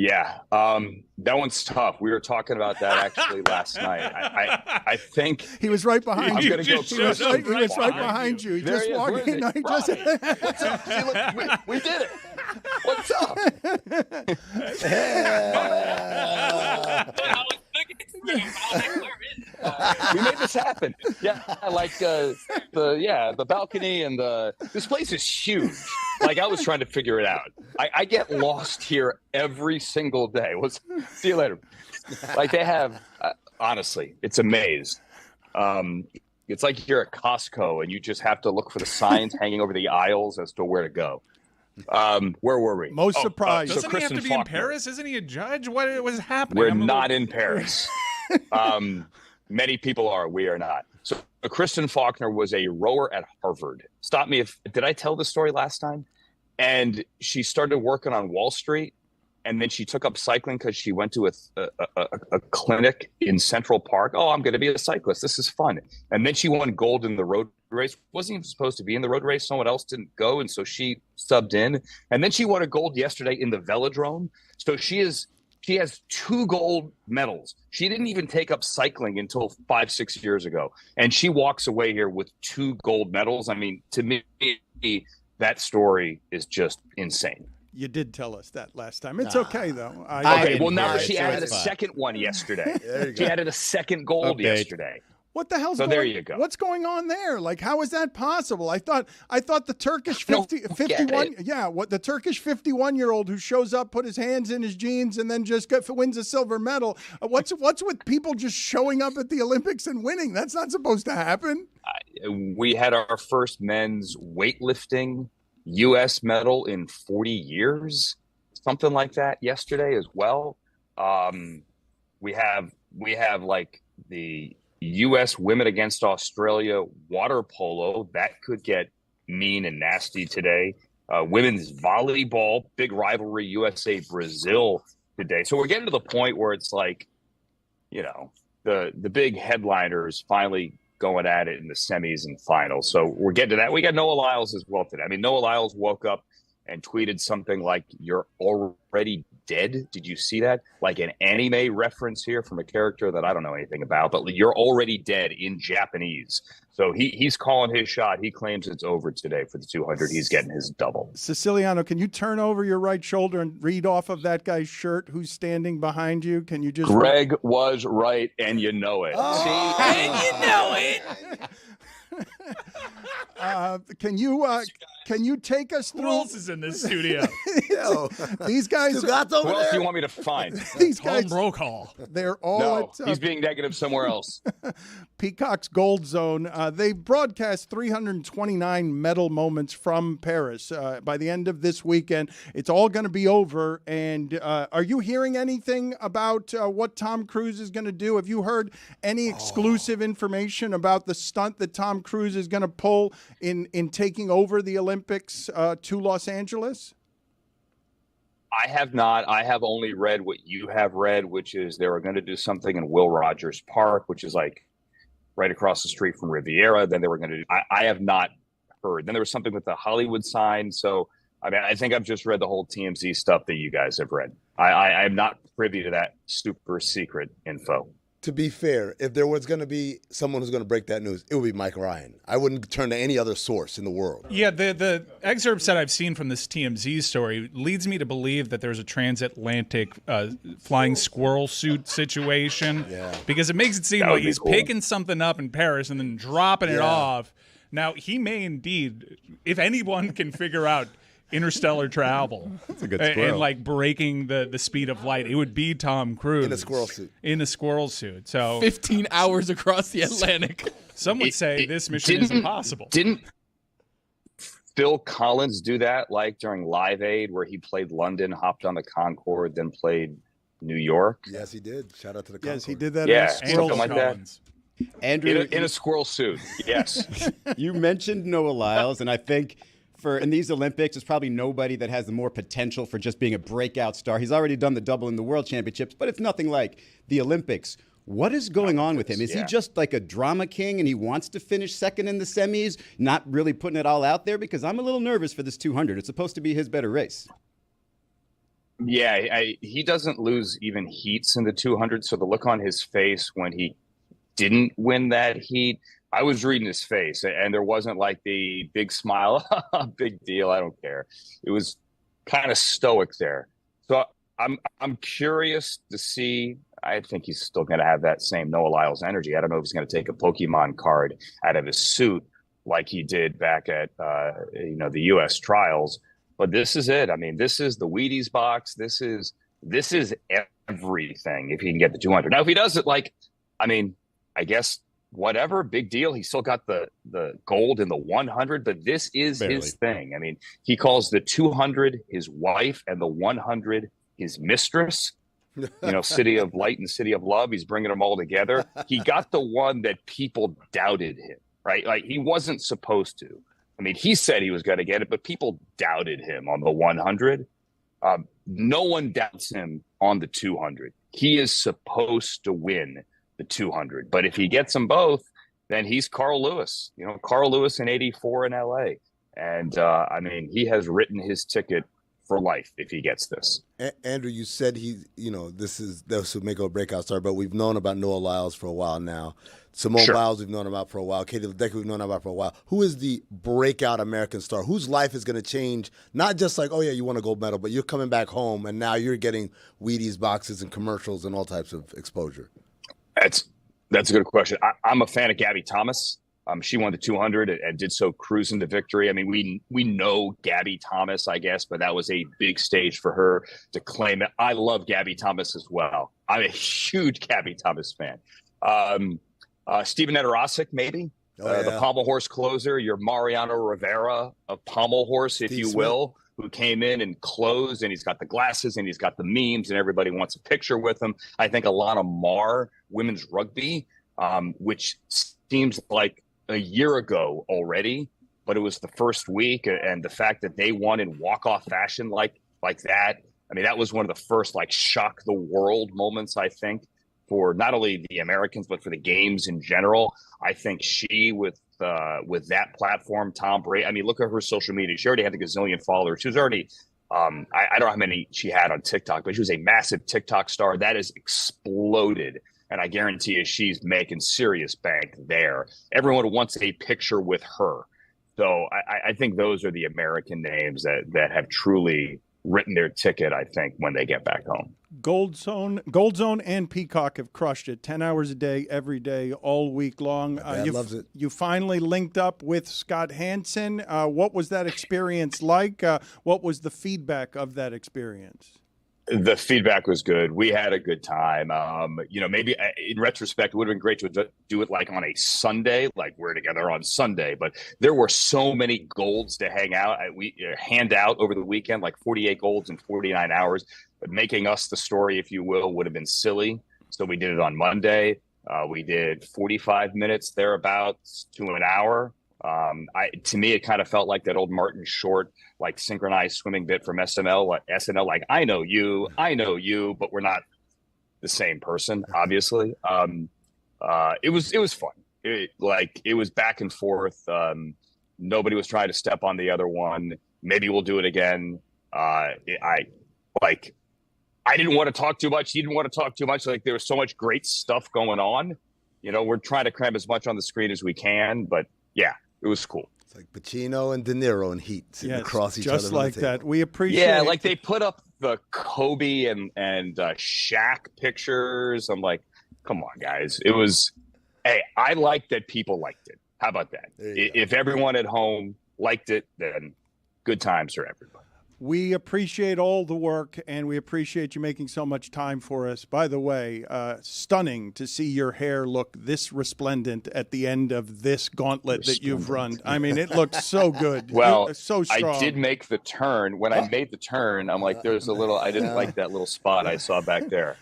Yeah, that one's tough. We were talking about that actually last night. I think he was right behind you. He was right behind you. He just walked in. What's up? See, look, we did it. What's up? We made this happen. Yeah, like the balcony and this place is huge. Like, I was trying to figure it out. I get lost here every single day. See you later. Like, they have, honestly, it's a maze. It's like you're at Costco and you just have to look for the signs hanging over the aisles as to where to go. Where were we? Most surprised. Doesn't he have to be in Paris? Isn't he a judge? What was happening? We're not in Paris. Many people are. We are not. So Kristen Faulkner was a rower at Harvard. Stop me did I tell the story last time? And she started working on Wall Street, and then she took up cycling because she went to a clinic in Central Park. Oh, I'm going to be a cyclist. This is fun. And then she won gold in the road race. Wasn't even supposed to be in the road race. Someone else didn't go, and so she subbed in. And then she won a gold yesterday in the velodrome. So she has 2 gold medals. She didn't even take up cycling until 5-6 years ago. And she walks away here with 2 gold medals. I mean, to me, that story is just insane. You did tell us that last time. It's okay, though. Okay, well, now she added a second one yesterday. She added a second gold yesterday. What the hell's so going on? There you go. What's going on there? Like, how is that possible? I thought the Turkish 51, the Turkish 51-year-old who shows up, put his hands in his jeans, and then just wins a silver medal. What's with people just showing up at the Olympics and winning? That's not supposed to happen. We had our first men's weightlifting U.S. medal in 40 years, something like that, yesterday as well. We have like the U.S. women against Australia water polo. That could get mean and nasty today. Women's volleyball, big rivalry, USA Brazil today. So we're getting to the point where it's like, the big headliners finally going at it in the semis and finals. So we're getting to that. We got Noah Lyles as well today. I mean, Noah Lyles woke up and tweeted something like, "You're already dead." Did you see that? Like an anime reference here from a character that I don't know anything about, but "You're already dead" in Japanese. So he's calling his shot. He claims it's over today for the 200. He's getting his double. Siciliano, can you turn over your right shoulder and read off of that guy's shirt who's standing behind you? Can you just... Greg was right, and you know it. Oh, and you know it. Can you take us through? Who else is in this studio? These guys. Stugotz over Who else there? do you want me to find? These Tom guys. Brokaw. They're all No, at he's being negative somewhere else. Peacock's Gold Zone. They broadcast 329 medal moments from Paris by the end of this weekend. It's all going to be over. And are you hearing anything about what Tom Cruise is going to do? Have you heard any exclusive information about the stunt that Tom Cruise is going to pull in taking over the Olympics to Los Angeles? I have not. I have only read what you have read, which is they were going to do something in Will Rogers Park, which is like right across the street from Riviera. Then they were going to do, I have not heard. Then there was something with the Hollywood sign. So, I mean, I think I've just read the whole TMZ stuff that you guys have read. I am not privy to that super secret info. To be fair, if there was going to be someone who's going to break that news, it would be Mike Ryan. I wouldn't turn to any other source in the world. Yeah, the excerpts that I've seen from this TMZ story leads me to believe that there's a transatlantic flying squirrel suit situation. Yeah. Because it makes it seem That like would be he's cool. picking something up in Paris and then dropping it off. Now, he may indeed, if anyone can figure out interstellar travel. That's a good And squirrel. like breaking the speed of light, it would be Tom Cruise. In a squirrel suit. In a squirrel suit. So 15 hours across the Atlantic. some would say this mission is impossible. Didn't Phil Collins do that like during Live Aid where he played London, hopped on the Concorde, then played New York? Yes, he did. Shout out to the Yes, he Concorde. did that. Yeah, in a squirrel something like that. Collins. Andrew, In a squirrel suit, yes. you mentioned Noah Lyles, and I think in these Olympics, there's probably nobody that has the more potential for just being a breakout star. He's already done the double in the World Championships, but it's nothing like the Olympics. What is going on with him? Is he just like a drama king and he wants to finish second in the semis, not really putting it all out there? Because I'm a little nervous for this 200. It's supposed to be his better race. Yeah, he doesn't lose even heats in the 200. So the look on his face when he didn't win that heat, I was reading his face, and there wasn't like the big smile, big deal, I don't care. It was kind of stoic there. So I'm curious to see. I think he's still going to have that same Noah Lyles energy. I don't know if he's going to take a Pokemon card out of his suit like he did back at the U.S. trials. But this is it. I mean, this is the Wheaties box. This is everything. If he can get the 200. Now, if he does it, I guess. Whatever, big deal. He still got the gold in the 100, but this is his thing. I mean, he calls the 200 his wife and the 100 his mistress. City of light and city of love. He's bringing them all together. He got the one that people doubted him, right? Like he wasn't supposed to. I mean, he said he was going to get it, but people doubted him on the 100. No one doubts him on the 200. He is supposed to win the 200. But if he gets them both, then he's Carl Lewis. Carl Lewis in 84 in LA. And he has written his ticket for life if he gets this. Andrew, you said this would make a breakout star, but we've known about Noah Lyles for a while now. Simone Biles we've known about for a while. Katie Ledecky we've known about for a while. Who is the breakout American star? Whose life is going to change? Not just like, oh yeah, you won a gold medal, but you're coming back home and now you're getting Wheaties boxes and commercials and all types of exposure. That's a good question. I'm a fan of Gabby Thomas. She won the 200 and did so cruising to victory. I mean, we know Gabby Thomas, I guess, but that was a big stage for her to claim it. I love Gabby Thomas as well. I'm a huge Gabby Thomas fan. Steven Edorosik, maybe. The pommel horse closer, your Mariano Rivera of pommel horse, if you will, who came in and closed, and he's got the glasses and he's got the memes and everybody wants a picture with him. I think Alana Marr, women's rugby, which seems like a year ago already, but it was the first week, and the fact that they won in walk-off fashion like that. I mean, that was one of the first like shock the world moments, I think, for not only the Americans but for the games in general. I think she with that platform, Tom Brady. I mean, look at her social media. She already had a gazillion followers. She was already I don't know how many she had on TikTok, but she was a massive TikTok star. That has exploded. And I guarantee you she's making serious bank there. Everyone wants a picture with her. So I think those are the American names that have truly written their ticket, I think, when they get back home. Gold Zone and Peacock have crushed it. 10 hours a day, every day, all week long. Dad loves it. You finally linked up with Scott Hansen. What was that experience like? What was the feedback of that experience? The feedback was good. We had a good time. Maybe in retrospect, it would have been great to do it like on a Sunday, like we're together on Sunday. But there were so many golds to hand out over the weekend, like 48 golds in 49 hours. But making us the story, if you will, would have been silly. So we did it on Monday. We did 45 minutes thereabouts to an hour. To me, it kind of felt like that old Martin Short, like synchronized swimming bit from SNL. Like I know you, but we're not the same person, obviously. It was fun. It was back and forth. Nobody was trying to step on the other one. Maybe we'll do it again. I didn't want to talk too much. He didn't want to talk too much. Like there was so much great stuff going on. We're trying to cram as much on the screen as we can, but yeah, it was cool. It's like Pacino and De Niro in Heat sitting across each other. Just like that. We appreciate. Yeah, like they put up the Kobe and Shaq pictures. I'm like, come on, guys. It was. Hey, I liked that people liked it. How about that? If everyone at home liked it, then good times for everybody. We appreciate all the work, and we appreciate you making so much time for us. By the way, stunning to see your hair look this resplendent at the end of this gauntlet that you've run. I mean, it looks so good. Well, so strong. I did make the turn. When I made the turn, I'm like, there's a little, I didn't like that little spot I saw back there.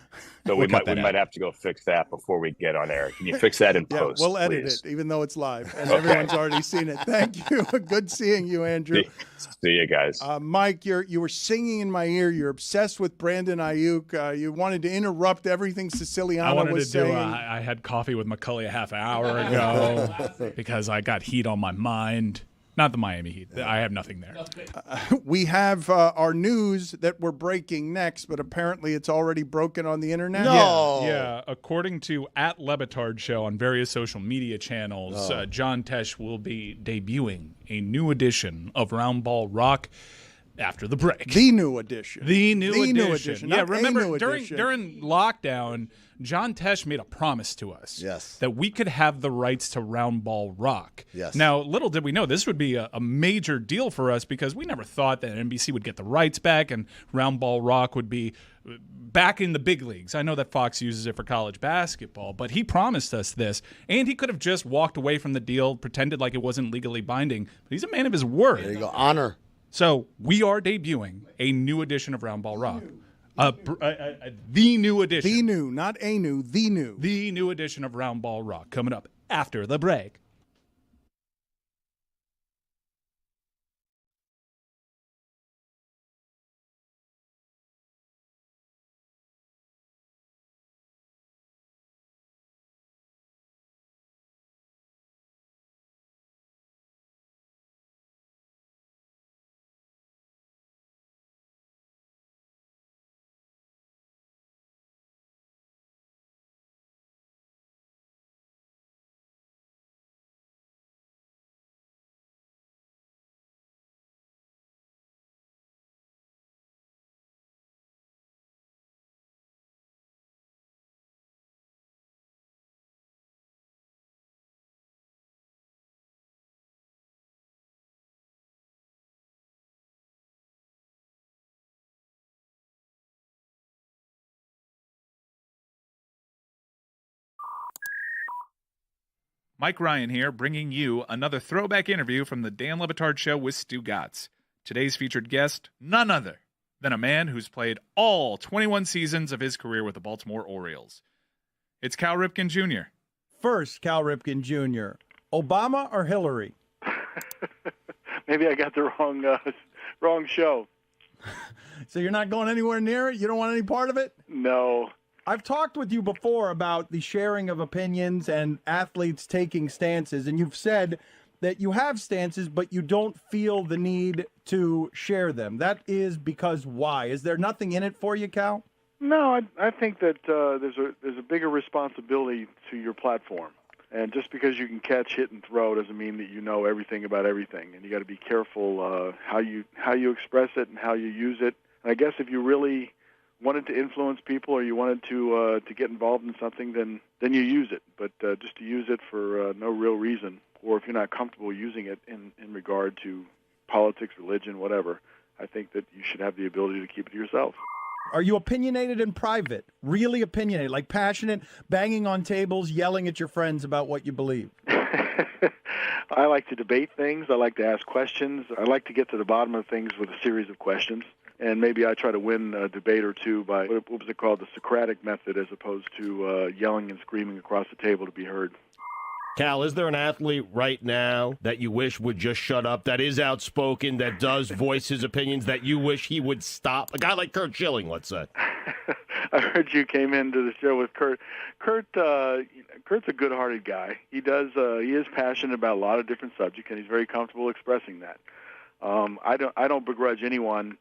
So we might have to go fix that before we get on air. Can you fix that in post? We'll edit please? It, even though it's live, and everyone's already seen it. Thank you. Good seeing you, Andrew. See you guys. Mike, you were singing in my ear. You're obsessed with Brandon Ayuk. You wanted to interrupt everything Siciliano was saying. I had coffee with McCulley a half hour ago because I got heat on my mind. Not the Miami Heat. I have nothing there. We have our news that we're breaking next, but apparently it's already broken on the internet. No. Yeah. According to @Le Batard Show on various social media channels, John Tesh will be debuting a new edition of Roundball Rock after the break. The new edition. The new edition. Yeah, remember during edition. lockdown, John Tesh made a promise to us that we could have the rights to Roundball Rock. Yes. Now, little did we know this would be a major deal for us because we never thought that NBC would get the rights back and Roundball Rock would be back in the big leagues. I know that Fox uses it for college basketball, but he promised us this, and he could have just walked away from the deal, pretended like it wasn't legally binding. But he's a man of his word. There you go. Honor. So we are debuting a new edition of Roundball Rock. The new edition. The new, not a new, the new. The new edition of Roundball Rock coming up after the break. Mike Ryan here, bringing you another throwback interview from the Dan Le Batard Show with Stugotz. Today's featured guest, none other than a man who's played all 21 seasons of his career with the Baltimore Orioles. It's Cal Ripken Jr. First, Cal Ripken Jr., Obama or Hillary? Maybe I got the wrong show. So you're not going anywhere near it? You don't want any part of it? No. I've talked with you before about the sharing of opinions and athletes taking stances, and you've said that you have stances, but you don't feel the need to share them. That is because why? Is there nothing in it for you, Cal? No, I think that there's a bigger responsibility to your platform. And just because you can catch, hit, and throw doesn't mean that you know everything about everything. And you got to be careful how you express it and how you use it. And I guess if you really wanted to influence people or you wanted to get involved in something, then you use it. But just to use it for no real reason, or if you're not comfortable using it in regard to politics, religion, whatever, I think that you should have the ability to keep it to yourself. Are you opinionated in private? Really opinionated, like passionate, banging on tables, yelling at your friends about what you believe? I like to debate things. I like to ask questions. I like to get to the bottom of things with a series of questions. And maybe I try to win a debate or two by, what was it called, the Socratic method, as opposed to yelling and screaming across the table to be heard. Cal, is there an athlete right now that you wish would just shut up, that is outspoken, that does voice his opinions, that you wish he would stop? A guy like Curt Schilling, let's say. I heard you came into the show with Curt. Curt's a good-hearted guy. He is passionate about a lot of different subjects, and he's very comfortable expressing that. I don't begrudge anyone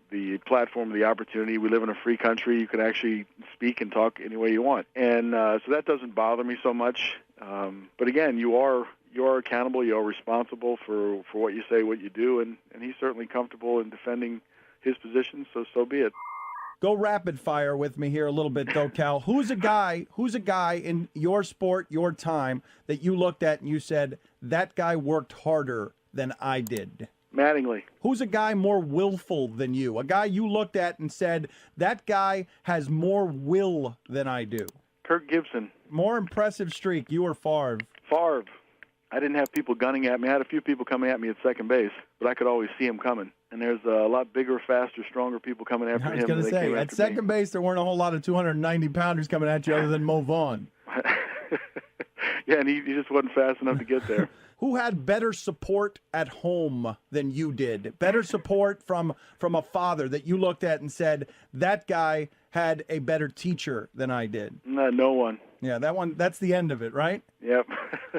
the platform, the opportunity. We live in a free country. You can actually speak and talk any way you want. And so that doesn't bother me so much. But again, you are accountable. You are responsible for what you say, what you do. And he's certainly comfortable in defending his position, so be it. Go rapid fire with me here a little bit, though, Cal. Who's a guy in your sport, your time, that you looked at and you said, that guy worked harder than I did? Mattingly. Who's a guy more willful than you? A guy you looked at and said, that guy has more will than I do? Kirk Gibson. More impressive streak, you or Favre? Favre. I didn't have people gunning at me. I had a few people coming at me at second base, but I could always see him coming. And there's a lot bigger, faster, stronger people coming after him. I was going to say, at second base, there weren't a whole lot of 290-pounders coming at you other than Mo Vaughn. Yeah, and he just wasn't fast enough to get there. Who had better support at home than you did? Better support from a father that you looked at and said, that guy had a better teacher than I did? No one. Yeah, that's the end of it, right? Yep.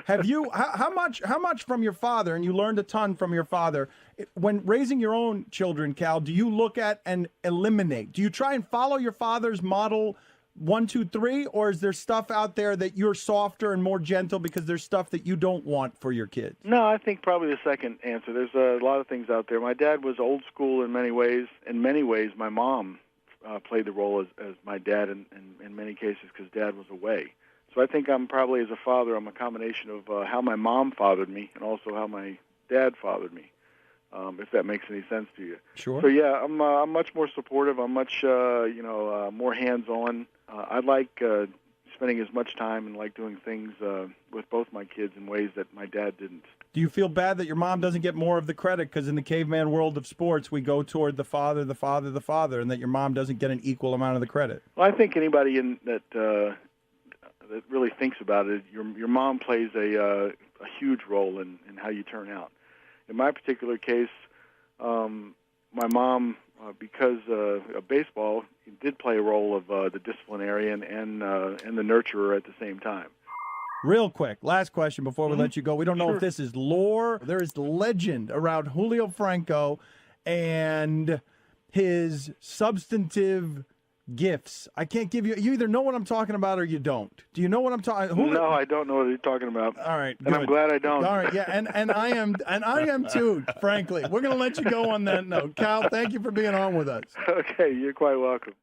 Have you, how much from your father, and you learned a ton from your father, when raising your own children, Cal, do you look at and eliminate? Do you try and follow your father's model 1, 2, 3, or is there stuff out there that you're softer and more gentle because there's stuff that you don't want for your kids? No, I think probably the second answer. There's a lot of things out there. My dad was old school in many ways. In many ways, my mom played the role as my dad in many cases because Dad was away. So I think I'm probably, as a father, I'm a combination of how my mom fathered me and also how my dad fathered me, if that makes any sense to you. Sure. So yeah, I'm much more supportive. I'm much more hands-on. I like spending as much time and like doing things with both my kids in ways that my dad didn't. Do you feel bad that your mom doesn't get more of the credit? Because in the caveman world of sports, we go toward the father, and that your mom doesn't get an equal amount of the credit. Well, I think anybody that really thinks about it, your mom plays a huge role in how you turn out. In my particular case, my mom, because of baseball, did play a role of the disciplinarian and the nurturer at the same time. Real quick, last question before we let you go. We don't know if this is lore. There is legend around Julio Franco and his substantive gifts. I can't give you. You either know what I'm talking about or you don't. Do you know what I'm talking? No, I don't know what you're talking about. All right, and I'm glad I don't. All right, yeah, and I am too. Frankly, we're gonna let you go on that note. Cal, thank you for being on with us. Okay, you're quite welcome.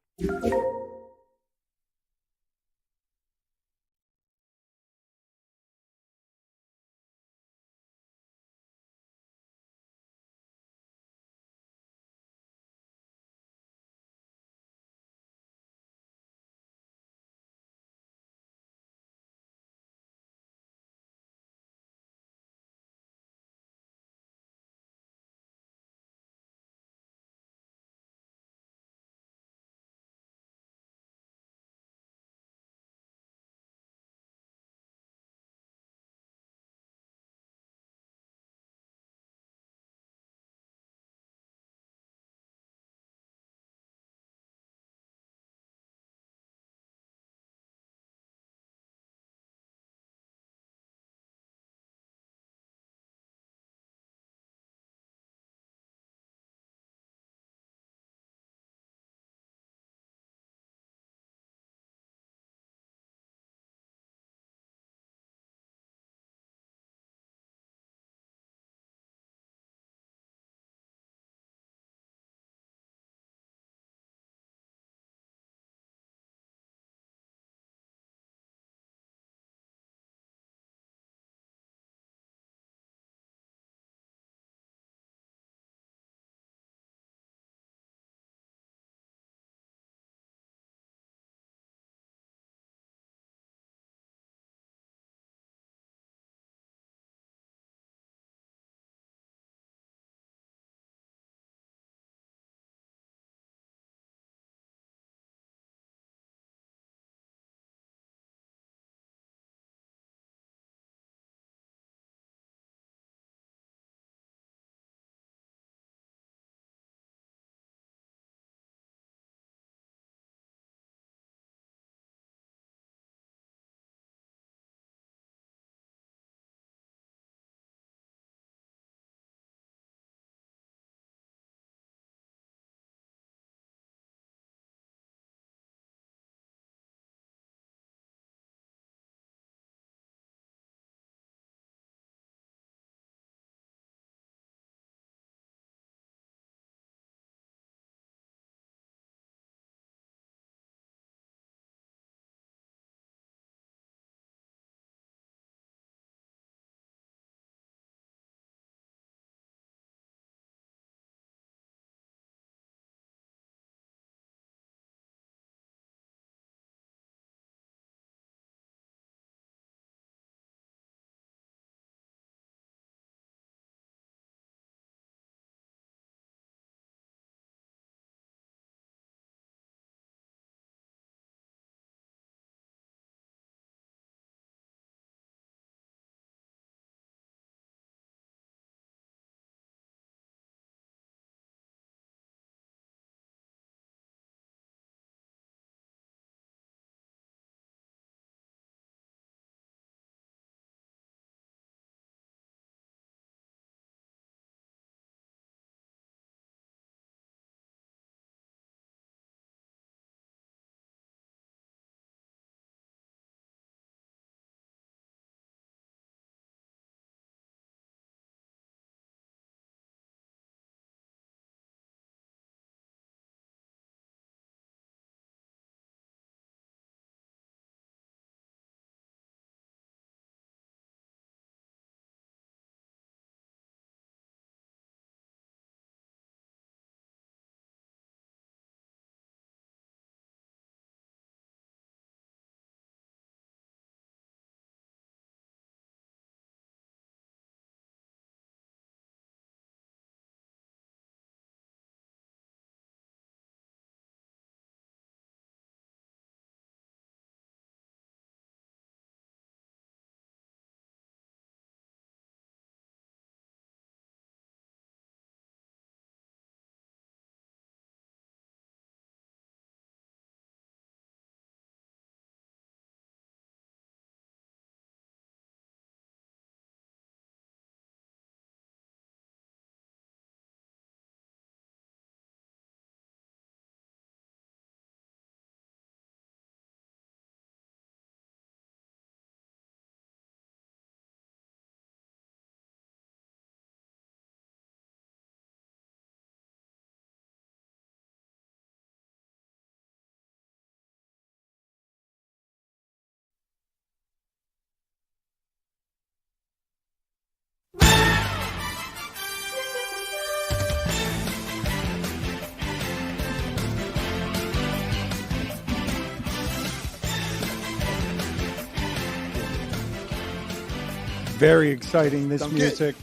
very exciting. This music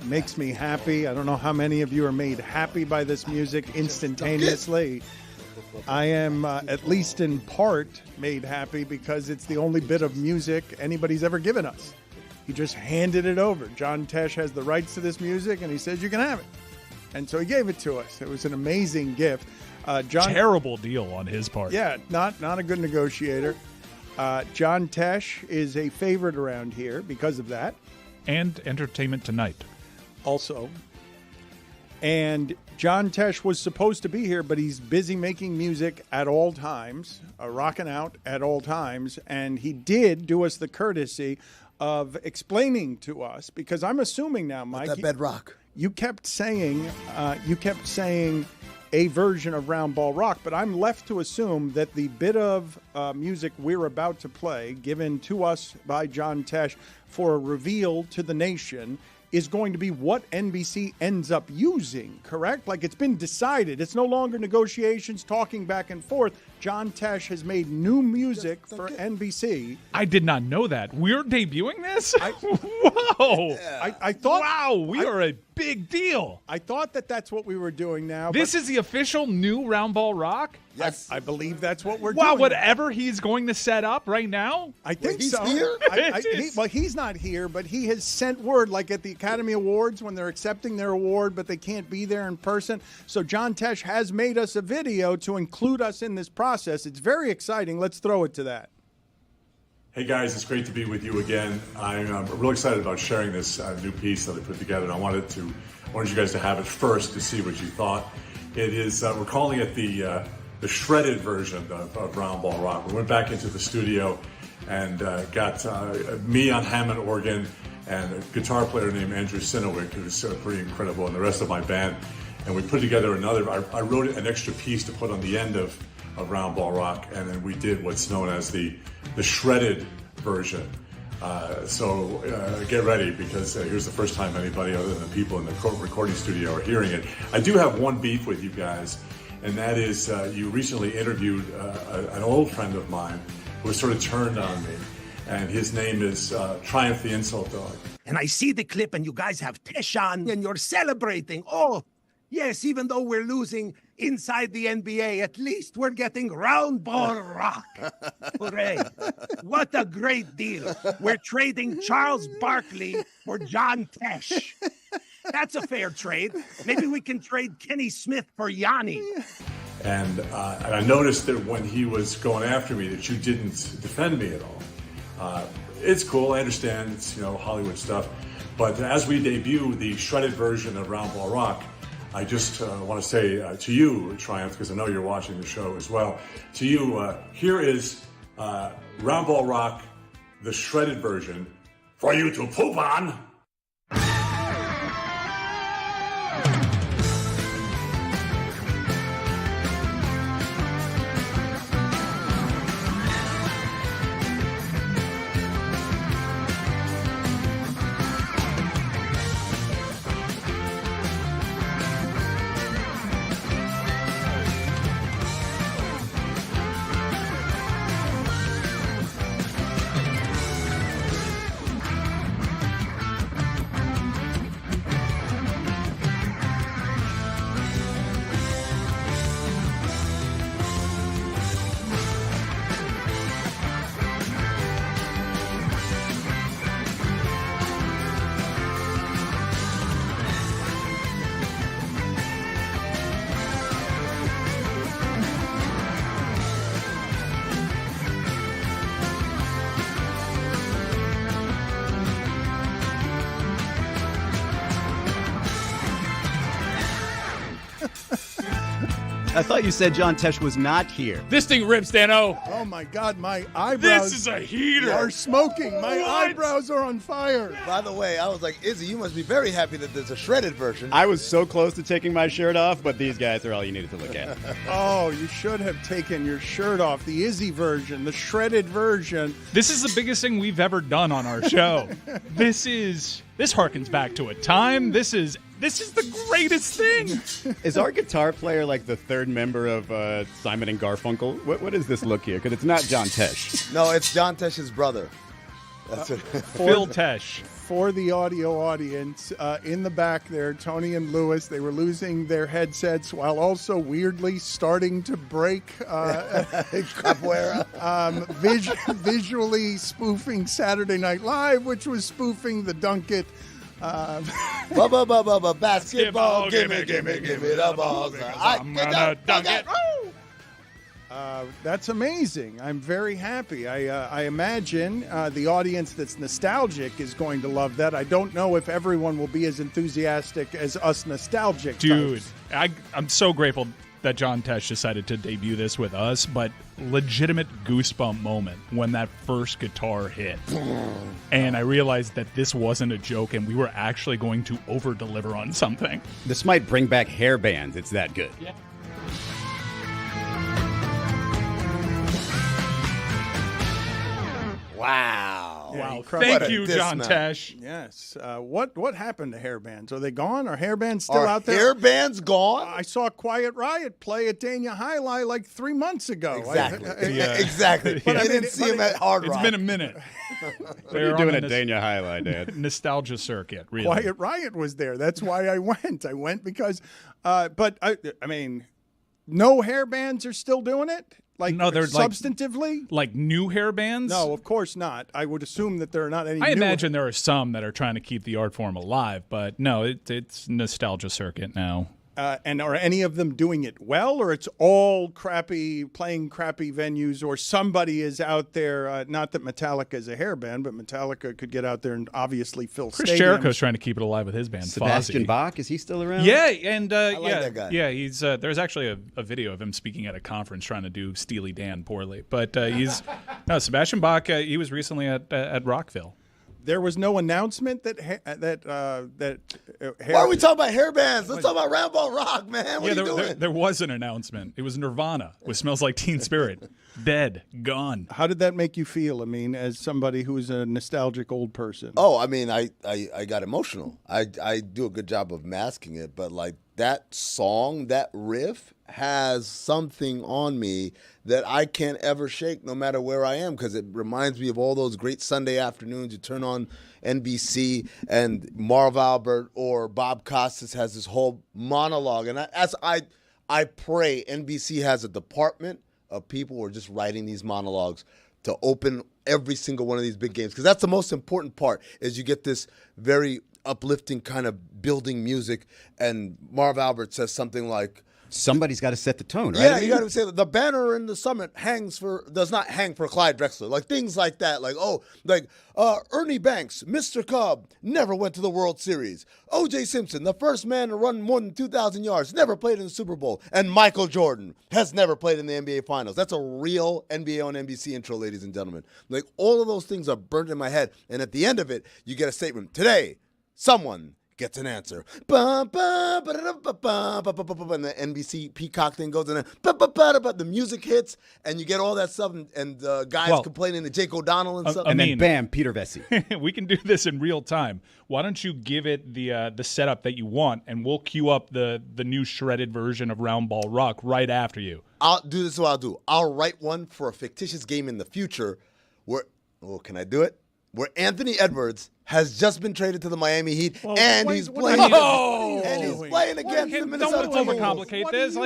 makes me happy. I don't know how many of you are made happy by this music instantaneously. I am, at least in part, made happy because it's the only bit of music anybody's ever given us. He just handed it over. John Tesh has the rights to this music, and he says you can have it. And so he gave it to us. It was an amazing gift. Terrible deal on his part. Yeah, not a good negotiator. John Tesh is a favorite around here because of that. And Entertainment Tonight. Also. And John Tesh was supposed to be here, but he's busy making music at all times, rocking out at all times. And he did do us the courtesy of explaining to us, because I'm assuming now, Mike, that bedrock. You kept saying a version of Roundball Rock, but I'm left to assume that the bit of music we're about to play, given to us by John Tesh for a reveal to the nation, is going to be what NBC ends up using, correct? Like, it's been decided. It's no longer negotiations, talking back and forth. John Tesh has made new music for NBC. I did not know that. We're debuting this? Whoa. Yeah. I thought... Wow, we are a big deal. I thought that that's what we were doing now. This is the official new Roundball Rock? Yes. I believe that's what we're doing. Wow, whatever he's going to set up right now? I think he's so. Here? Well, he's not here, but he has sent word, like at the Academy Awards when they're accepting their award, but they can't be there in person. So John Tesh has made us a video to include us in this process. It's very exciting. Let's throw it to that. Hey guys, it's great to be with you again. I'm really excited about sharing this new piece that I put together, and I wanted you guys to have it first to see what you thought. It is we're calling it the shredded version of Roundball Rock. We went back into the studio and got me on Hammond organ and a guitar player named Andrew Sinowick, who's pretty incredible, and the rest of my band. And we put together I wrote an extra piece to put on the end of Roundball Rock, and then we did what's known as the shredded version. So get ready, because here's the first time anybody other than the people in the recording studio are hearing it. I do have one beef with you guys, and that is you recently interviewed an old friend of mine who was sort of turned on me, and his name is Triumph the Insult Dog. And I see the clip, and you guys have Tesh on, and you're celebrating. Oh, yes, even though we're losing inside the NBA, at least we're getting Roundball Rock. Hooray. What a great deal. We're trading Charles Barkley for John Tesh. That's a fair trade. Maybe we can trade Kenny Smith for Yanni. And I noticed that when he was going after me that you didn't defend me at all. It's cool, I understand, it's Hollywood stuff. But as we debut the shredded version of Roundball Rock, I just want to say to you, Triumph, because I know you're watching the show as well, to you, here is Roundball Rock, the shredded version, for you to poop on. I thought you said John Tesh was not here. This thing rips, Dano. Oh my God, my eyebrows. This is a heater. Are smoking. My eyebrows are on fire. By the way, I was like, Izzy, you must be very happy that there's a shredded version. I was so close to taking my shirt off, but these guys are all you needed to look at. Oh, you should have taken your shirt off. The Izzy version, the shredded version. This is the biggest thing we've ever done on our show. This harkens back to a time. This is the greatest thing. Is our guitar player like the third member of Simon and Garfunkel? What is this look here? Because it's not John Tesh. No, it's John Tesh's brother. That's it. Phil Tesh. For the audio audience, in the back there, Tony and Lewis, they were losing their headsets while also weirdly starting to break Capoeira. Visually spoofing Saturday Night Live, which was spoofing the Dunk It. Basketball, give me the balls. I'm gonna dunk it. That's amazing. I'm very happy. I imagine the audience that's nostalgic is going to love that. I don't know if everyone will be as enthusiastic as us nostalgic Dude, types. I'm so grateful that John Tesh decided to debut this with us, but legitimate goosebump moment when that first guitar hit. And I realized that this wasn't a joke and we were actually going to over-deliver on something. This might bring back hair bands. It's that good. Yeah. Wow. Wow. What Thank a you, John dismount. Tesh. Yes. What happened to hair bands? Are they gone? Are hair bands still out there? Hair bands gone? I saw Quiet Riot play at Dania Highlight like 3 months ago. Exactly. Yeah. Exactly. But I didn't see him at Hard Rock. It's been a minute. What are you doing at Dania Highlight, Dad? Nostalgia circuit, really. Quiet Riot was there. That's why I went. I went because, but I mean, no hair bands are still doing it? Like, no, they're substantively? like new hair bands? No, of course not. I would assume that there are not any I new imagine there are some that are trying to keep the art form alive, but no, it's nostalgia circuit now. And are any of them doing it well, or it's all crappy, playing crappy venues, or somebody is out there, not that Metallica is a hair band, but Metallica could get out there and obviously fill Chris stadiums. Jericho's trying to keep it alive with his band, Sebastian Fozzy. Bach, is he still around? Yeah, and I like that guy. yeah, he's there's actually a video of him speaking at a conference trying to do Steely Dan poorly, but he's no Sebastian Bach. He was recently at Rockville. There was no announcement that hair. Why are we talking about hair bands? Let's talk about Roundball Rock, man. What are you doing? There was an announcement. It was Nirvana with Smells Like Teen Spirit. Dead, gone. How did that make you feel? I mean, as somebody who's a nostalgic old person. Oh, I mean, I got emotional. I do a good job of masking it, but like that song, that riff has something on me that I can't ever shake no matter where I am, because it reminds me of all those great Sunday afternoons. You turn on NBC and Marv Albert or Bob Costas has this whole monologue. And I pray NBC has a department of people who are just writing these monologues to open every single one of these big games, because that's the most important part, is you get this very uplifting kind of building music, and Marv Albert says something like, somebody's got to set the tone, right? yeah, you got to say the banner in the summit does not hang for Clyde Drexler, like things like that, like Ernie Banks, Mr. Cobb, never went to the World Series. O.J. Simpson, the first man to run more than 2,000 yards, never played in the Super Bowl, and Michael Jordan has never played in the NBA Finals. That's a real NBA on NBC intro, ladies and gentlemen. Like, all of those things are burnt in my head, and at the end of it, you get a statement. Today, someone gets an answer. And the NBC Peacock thing goes in there. The music hits, and you get all that stuff, and guys complaining to Jake O'Donnell and stuff. And then bam, Peter Vesey. We can do this in real time. Why don't you give it the setup that you want, and we'll queue up the new shredded version of Roundball Rock right after you. I'll do this. What I'll do. I'll write one for a fictitious game in the future where, can I do it? Where Anthony Edwards has just been traded to the Miami Heat, and he's playing. Playing against the Minnesota Don't Timberwolves. overcomplicate this. Do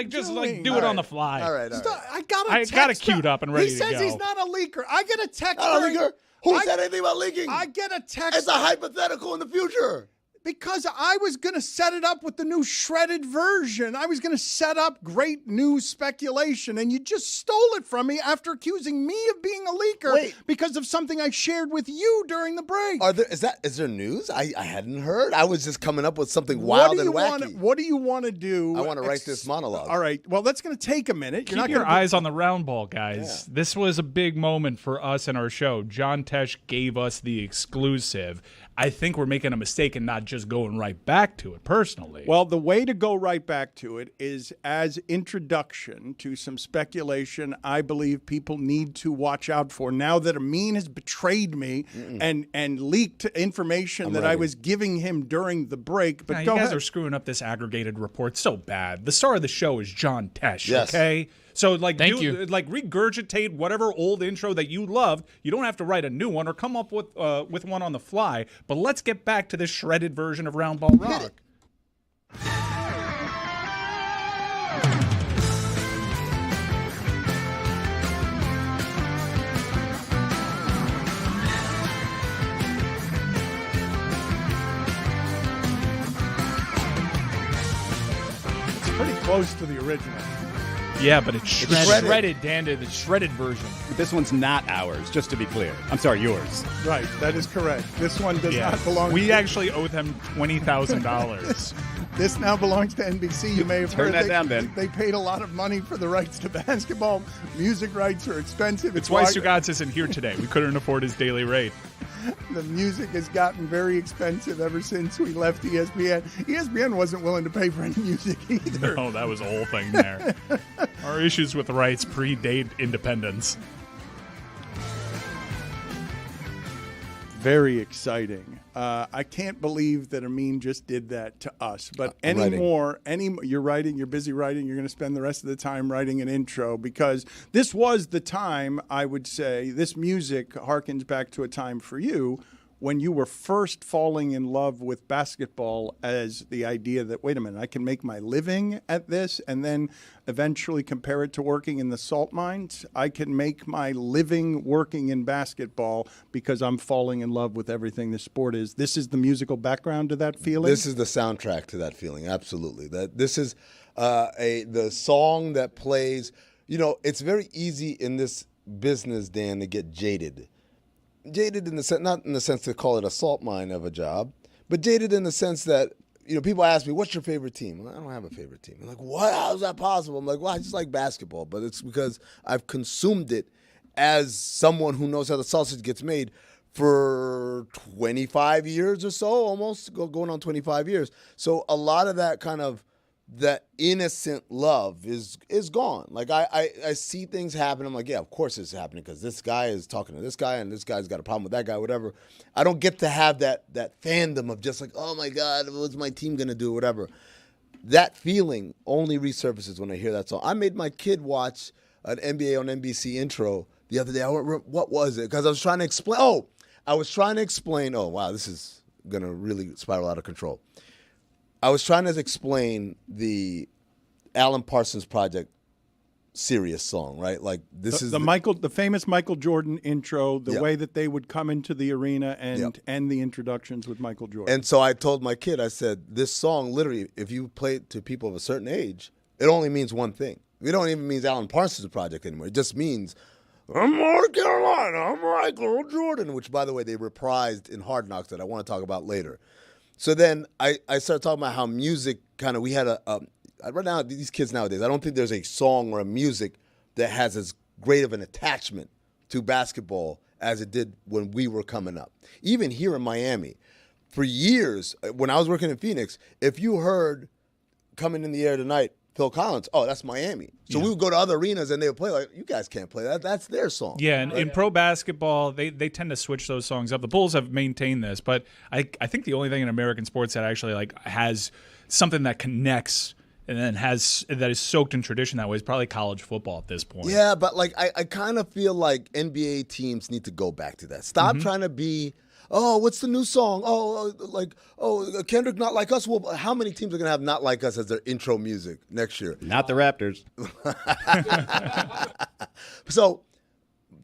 it on the fly. All right. I got it queued up and ready to go. He says he's not a leaker. I get a text. Not a leaker? Who said anything about leaking? I get a text. It's a hypothetical in the future. Because I was going to set it up with the new shredded version. I was going to set up great new speculation, and you just stole it from me after accusing me of being a leaker because of something I shared with you during the break. Is there news? I hadn't heard. I was just coming up with something wild and wacky. What do you want to do? I want to write this monologue. All right. Well, that's going to take a minute. Keep your eyes on the round ball, guys. Yeah. This was a big moment for us and our show. John Tesh gave us the exclusive. I think we're making a mistake and not just going right back to it personally. Well, the way to go right back to it is as introduction to some speculation I believe people need to watch out for now that Amin has betrayed me and leaked information I was giving him during the break. But you guys are screwing up this aggregated report so bad. The star of the show is John Tesh, okay? So like, Thank you. Like regurgitate whatever old intro that you loved. You don't have to write a new one or come up with one on the fly. But let's get back to this shredded version of Roundball Rock. Pretty close to the original. Yeah, but it's shredded, Dan, the shredded version. This one's not ours, just to be clear. I'm sorry, yours. Right, that is correct. This one does not belong. We actually owe them $20,000. This now belongs to NBC. You may have Turn heard that down, Ben. They paid a lot of money for the rights to basketball. Music rights are expensive. It's why Stugotz isn't here today. We couldn't afford his daily rate. The music has gotten very expensive ever since we left ESPN. ESPN wasn't willing to pay for any music either. No, that was a whole thing there. Our issues with rights predate independence. Very exciting. I can't believe that Amin just did that to us. But you're writing, you're busy writing, you're going to spend the rest of the time writing an intro, because this was the time, I would say, this music harkens back to a time for you when you were first falling in love with basketball, as the idea that, wait a minute, I can make my living at this, and then eventually compare it to working in the salt mines. I can make my living working in basketball because I'm falling in love with everything the sport is. This is the musical background to that feeling? This is the soundtrack to that feeling, absolutely. This is the song that plays. You know, it's very easy in this business, Dan, to get jaded. Jaded in the sense, not in the sense to call it a salt mine of a job, but jaded in the sense that, you know, people ask me, what's your favorite team? I don't have a favorite team. I'm like, what? How is that possible? I'm like, well, I just like basketball, but it's because I've consumed it as someone who knows how the sausage gets made for 25 years or so, almost going on 25 years. So a lot of that kind of that innocent love is gone. Like I see things happen. I'm like, yeah, of course it's happening because this guy is talking to this guy and this guy's got a problem with that guy, whatever. I don't get to have that fandom of just like, oh my God, what's my team gonna do, whatever. That feeling only resurfaces when I hear that song. I made my kid watch an NBA on NBC intro the other day. What was it? Because I was trying to explain. Oh, wow, this is gonna really spiral out of control. I was trying to explain the Alan Parsons Project serious song, right? Like this is the famous Michael Jordan intro, the way that they would come into the arena and end the introductions with Michael Jordan. And so I told my kid, I said, this song literally, if you play it to people of a certain age, it only means one thing. It don't even mean Alan Parsons Project anymore. It just means I'm North Carolina, I'm Michael Jordan, which by the way they reprised in Hard Knocks that I want to talk about later. So then I started talking about how music we had right now, these kids nowadays, I don't think there's a song or a music that has as great of an attachment to basketball as it did when we were coming up. Even here in Miami, for years, when I was working in Phoenix, if you heard Coming in the Air Tonight, Phil Collins, oh, that's Miami. So we would go to other arenas and they would play like, you guys can't play that. That's their song. Yeah, and in pro basketball, they tend to switch those songs up. The Bulls have maintained this, but I think the only thing in American sports that actually has something that connects and then that is soaked in tradition that way is probably college football at this point. Yeah, but I kind of feel like NBA teams need to go back to that. Stop trying to be, oh, what's the new song? Kendrick Not Like Us. Well, how many teams are going to have Not Like Us as their intro music next year? Not the Raptors. So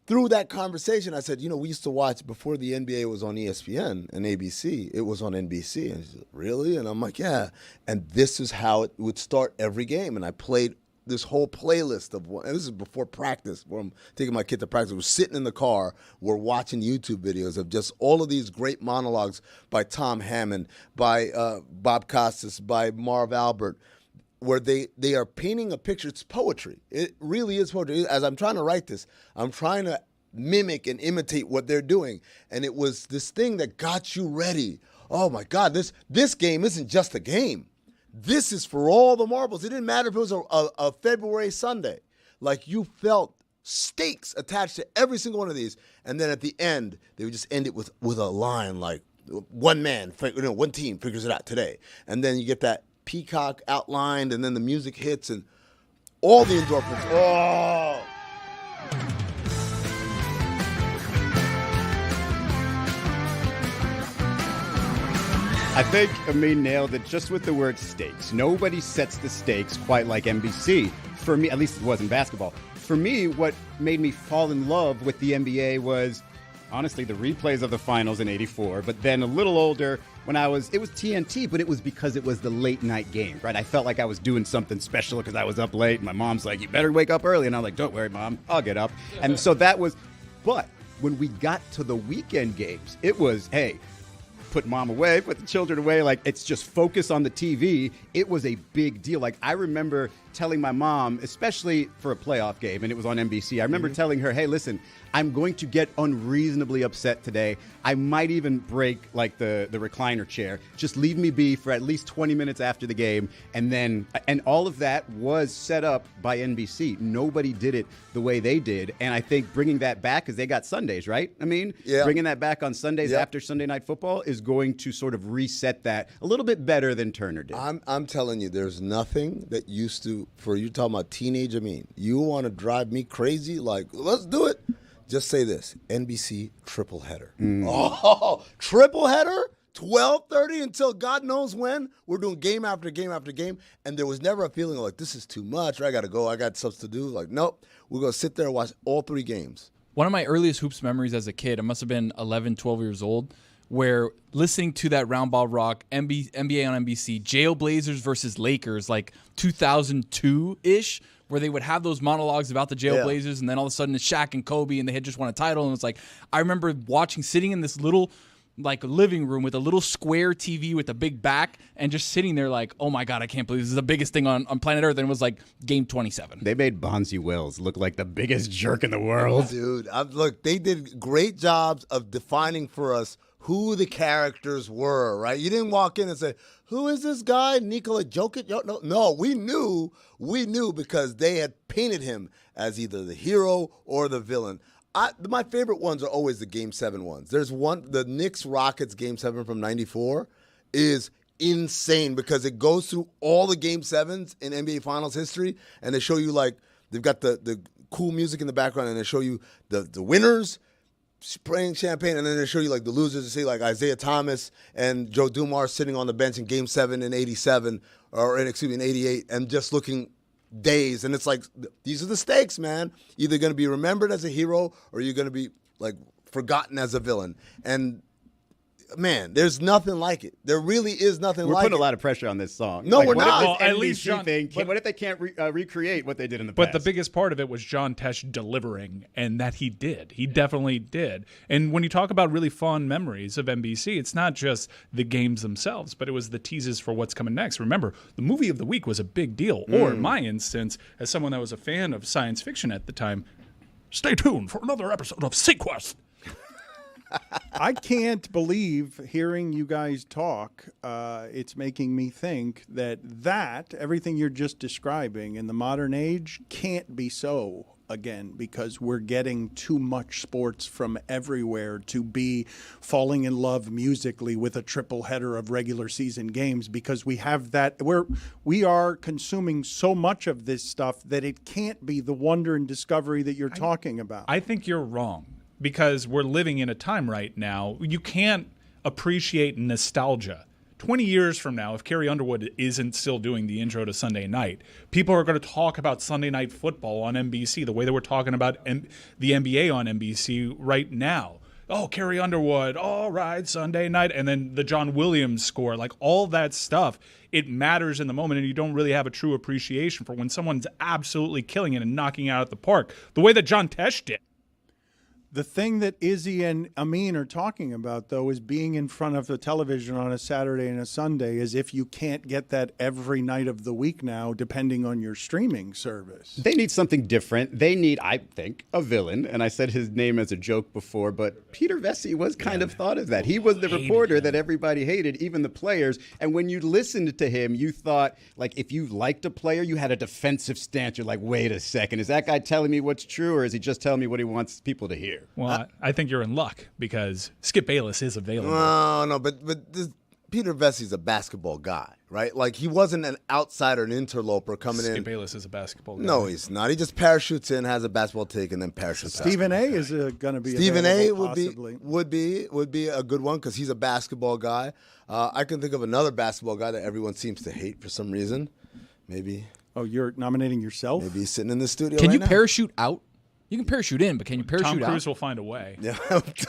through that conversation, I said, we used to watch before the NBA was on ESPN and ABC. It was on NBC. And she said, really? And I'm like, yeah. And this is how it would start every game. And I played this whole playlist of and this is before practice, where I'm taking my kid to practice. We're sitting in the car, we're watching YouTube videos of just all of these great monologues by Tom Hammond, by Bob Costas, by Marv Albert, where they are painting a picture. It's poetry. It really is poetry. As I'm trying to write this, I'm trying to mimic and imitate what they're doing. And it was this thing that got you ready. Oh my God, this game isn't just a game. This is for all the marbles. It didn't matter if it was a February Sunday. Like, you felt stakes attached to every single one of these. And then at the end, they would just end it with a line like, one team figures it out today. And then you get that peacock outlined, and then the music hits. And all the endorphins. Oh. I think Amin nailed it just with the word stakes. Nobody sets the stakes quite like NBC. For me, at least it was in basketball. For me, what made me fall in love with the NBA was, honestly, the replays of the finals in '84. But then a little older, when it was TNT, but it was because it was the late night game, right? I felt like I was doing something special because I was up late. And my mom's like, you better wake up early. And I'm like, don't worry, Mom, I'll get up. And so that was, but when we got to the weekend games, it was, hey, put mom away, put the children away. Like, it's just focus on the TV. It was a big deal. Like, I remember telling my mom, especially for a playoff game, and it was on NBC, I remember telling her, hey, listen, I'm going to get unreasonably upset today. I might even break, like, the recliner chair. Just leave me be for at least 20 minutes after the game. And all of that was set up by NBC. Nobody did it the way they did. And I think bringing that back, because they got Sundays, right? I mean, bringing that back on Sundays after Sunday Night Football is going to sort of reset that a little bit better than Turner did. I'm telling you, there's nothing that used to, for you talking about teenage Amin, you want to drive me crazy? Like, let's do it. Just say this, NBC triple header. Oh, triple header? 12:30 until God knows when. We're doing game after game after game. And there was never a feeling like, this is too much, or I got to go, I got stuff to do. Like, nope, we're going to sit there and watch all 3 games. One of my earliest hoops memories as a kid, I must have been 11, 12 years old, where listening to that Roundball Rock, NBA on NBC, Jail Blazers versus Lakers, like 2002-ish, where they would have those monologues about the Jail Blazers, and then all of a sudden it's Shaq and Kobe, and they had just won a title, and it's like, I remember sitting in this little, like, living room with a little square TV with a big back, and just sitting there like, oh my God, I can't believe this is the biggest thing on planet Earth, and it was like game 27. They made Bonzi Wells look like the biggest jerk in the world. Dude, look, they did great jobs of defining for us who the characters were, right? You didn't walk in and say, who is this guy, Nikola Jokic? No, we knew because they had painted him as either the hero or the villain. My favorite ones are always the Game 7 ones. There's one, the Knicks-Rockets Game 7 from '94 is insane because it goes through all the Game 7s in NBA Finals history, and they show you, like, they've got the cool music in the background, and they show you the winners spraying champagne, and then they show you, like, the losers. They see, like, Isaiah Thomas and Joe Dumars sitting on the bench in Game 7 in '87, in '88, and just looking dazed. And it's like, these are the stakes, man. Either going to be remembered as a hero or you're going to be, like, forgotten as a villain. And man, there's nothing like it. There really is nothing like it. We're putting a lot of pressure on this song. No, we're not. Well, at least John, what if they can't recreate what they did in the past? But the biggest part of it was John Tesh delivering, and that he did. He definitely did. And when you talk about really fond memories of NBC, it's not just the games themselves, but it was the teases for what's coming next. Remember, the movie of the week was a big deal. Or in my instance, as someone that was a fan of science fiction at the time, stay tuned for another episode of Sequest. I can't believe hearing you guys talk. It's making me think that everything you're just describing in the modern age can't be so again, because we're getting too much sports from everywhere to be falling in love musically with a triple header of regular season games, because we have that, we are consuming so much of this stuff that it can't be the wonder and discovery that you're talking about. I think you're wrong, because we're living in a time right now, you can't appreciate nostalgia. 20 years from now, if Carrie Underwood isn't still doing the intro to Sunday Night, people are going to talk about Sunday Night Football on NBC the way that we're talking about the NBA on NBC right now. Oh, Carrie Underwood, all right, Sunday Night, and then the John Williams score, like all that stuff, it matters in the moment, and you don't really have a true appreciation for when someone's absolutely killing it and knocking it out of the park, the way that John Tesh did. The thing that Izzy and Amin are talking about, though, is being in front of the television on a Saturday and a Sunday, as if you can't get that every night of the week now, depending on your streaming service. They need something different. They need, I think, a villain. And I said his name as a joke before, but Peter Vesey was kind of thought of that. He was the reporter that everybody hated, even the players. And when you listened to him, you thought, like, if you liked a player, you had a defensive stance. You're like, wait a second, is that guy telling me what's true, or is he just telling me what he wants people to hear? Well, I think you're in luck, because Skip Bayless is available. No, but Peter Vessi's a basketball guy, right? Like, he wasn't an outsider, an interloper coming in. Skip Bayless is a basketball guy. No, he's not. He just parachutes in, has a basketball take, and then parachutes out. Stephen A. is going to be Stephen A. possibly. would be a good one because he's a basketball guy. I can think of another basketball guy that everyone seems to hate for some reason. Maybe. Oh, you're nominating yourself? Maybe he's sitting in the studio. Can right you now. parachute out? You can parachute in, but can you parachute Tom out? Cruise will find a way. Yeah,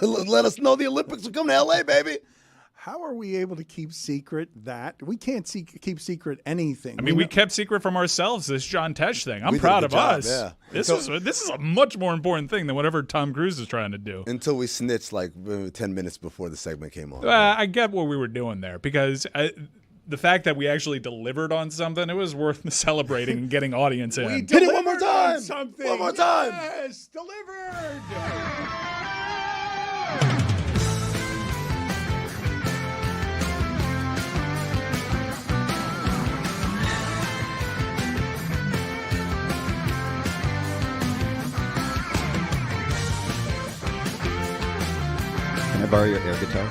let us know the Olympics will come to LA, baby. How are we able to keep secret that? We can't keep secret anything. I mean, we kept secret from ourselves this John Tesh thing. I'm We did a proud good of job, us. yeah. This is a much more important thing than whatever Tom Cruise is trying to do. Until we snitched like 10 minutes before the segment came on. I get what we were doing there because the fact that we actually delivered on something, it was worth celebrating and getting audience in. We Hit it one more delivered on time. something. One more time. Yes, delivered. Can I borrow your air guitar?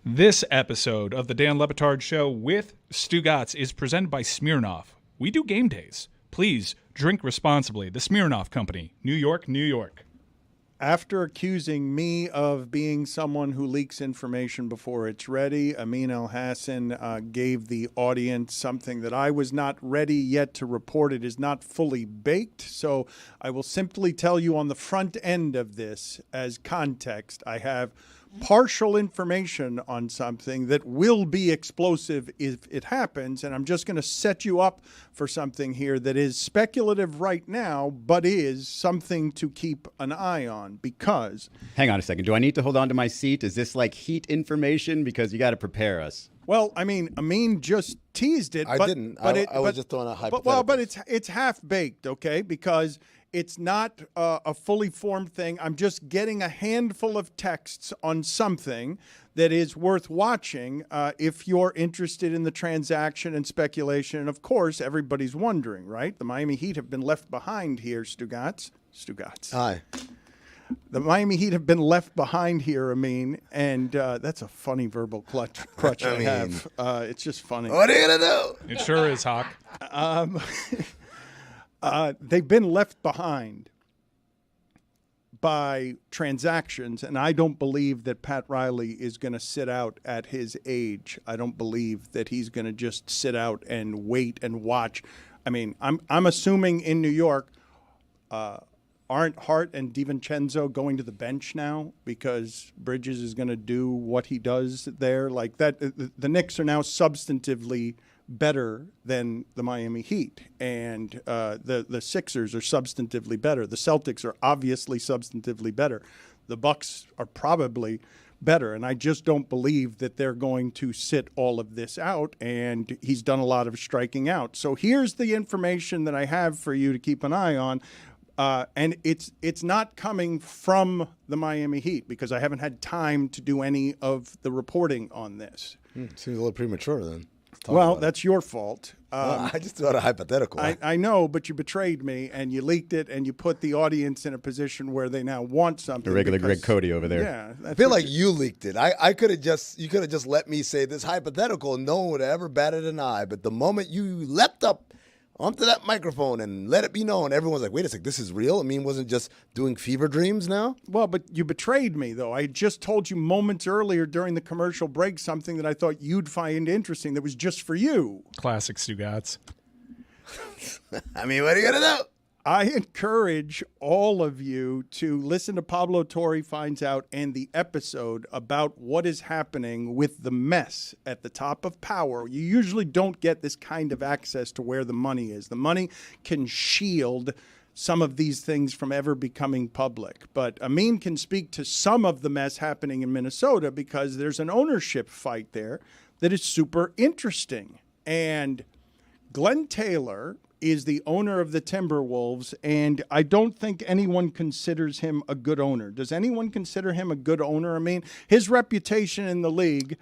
This episode of the Dan Le Batard Show with Stugotz is presented by Smirnoff. We do game days. Please drink responsibly. The Smirnoff Company, New York, New York. After accusing me of being someone who leaks information before it's ready, Amin Elhassan gave the audience something that I was not ready yet to report. It is not fully baked, so I will simply tell you on the front end of this as context. I have partial information on something that will be explosive if it happens, and I'm just going to set you up for something here that is speculative right now, but is something to keep an eye on because... Hang on a second. Do I need to hold on to my seat? Is this like heat information? Because you got to prepare us. Well, I mean, Amin just teased it. I didn't. I was just throwing a hypothetical. But it's half-baked, okay, because... It's not a fully formed thing. I'm just getting a handful of texts on something that is worth watching if you're interested in the transaction and speculation. And, of course, everybody's wondering, right? The Miami Heat have been left behind here, Stugotz. Hi. The Miami Heat have been left behind here, Amin, and that's a funny verbal crutch I have. It's just funny. What are you going to do? It sure is, Hawk. They've been left behind by transactions, and I don't believe that Pat Riley is going to sit out at his age. I don't believe that he's going to just sit out and wait and watch. I mean, I'm assuming in New York, aren't Hart and DiVincenzo going to the bench now because Bridges is going to do what he does there? Like that, the Knicks are now substantively better than the Miami Heat, and the Sixers are substantively better. The Celtics are obviously substantively better. The Bucks are probably better, and I just don't believe that they're going to sit all of this out, and he's done a lot of striking out. So here's the information that I have for you to keep an eye on, and it's not coming from the Miami Heat because I haven't had time to do any of the reporting on this. Seems a little premature then. Well, that's your fault. I just thought a hypothetical. I know, but you betrayed me, and you leaked it, and you put the audience in a position where they now want something. The regular Greg Cody over there. Yeah, I feel like you leaked it. I could have you could have just let me say this hypothetical, and no one would have ever batted an eye. But the moment you leapt up onto that microphone and let it be known, everyone's like, wait a sec, this is real? I mean, wasn't just doing fever dreams now? Well, but you betrayed me, though. I just told you moments earlier during the commercial break something that I thought you'd find interesting that was just for you. Classic Stugotz. I mean, what are you going to do? I encourage all of you to listen to Pablo Torre Finds Out and the episode about what is happening with the mess at the top of power. You usually don't get this kind of access to where the money is. The money can shield some of these things from ever becoming public. But Amin can speak to some of the mess happening in Minnesota because there's an ownership fight there that is super interesting. And Glenn Taylor is the owner of the Timberwolves, and I don't think anyone considers him a good owner. Does anyone consider him a good owner? I mean, his reputation in the league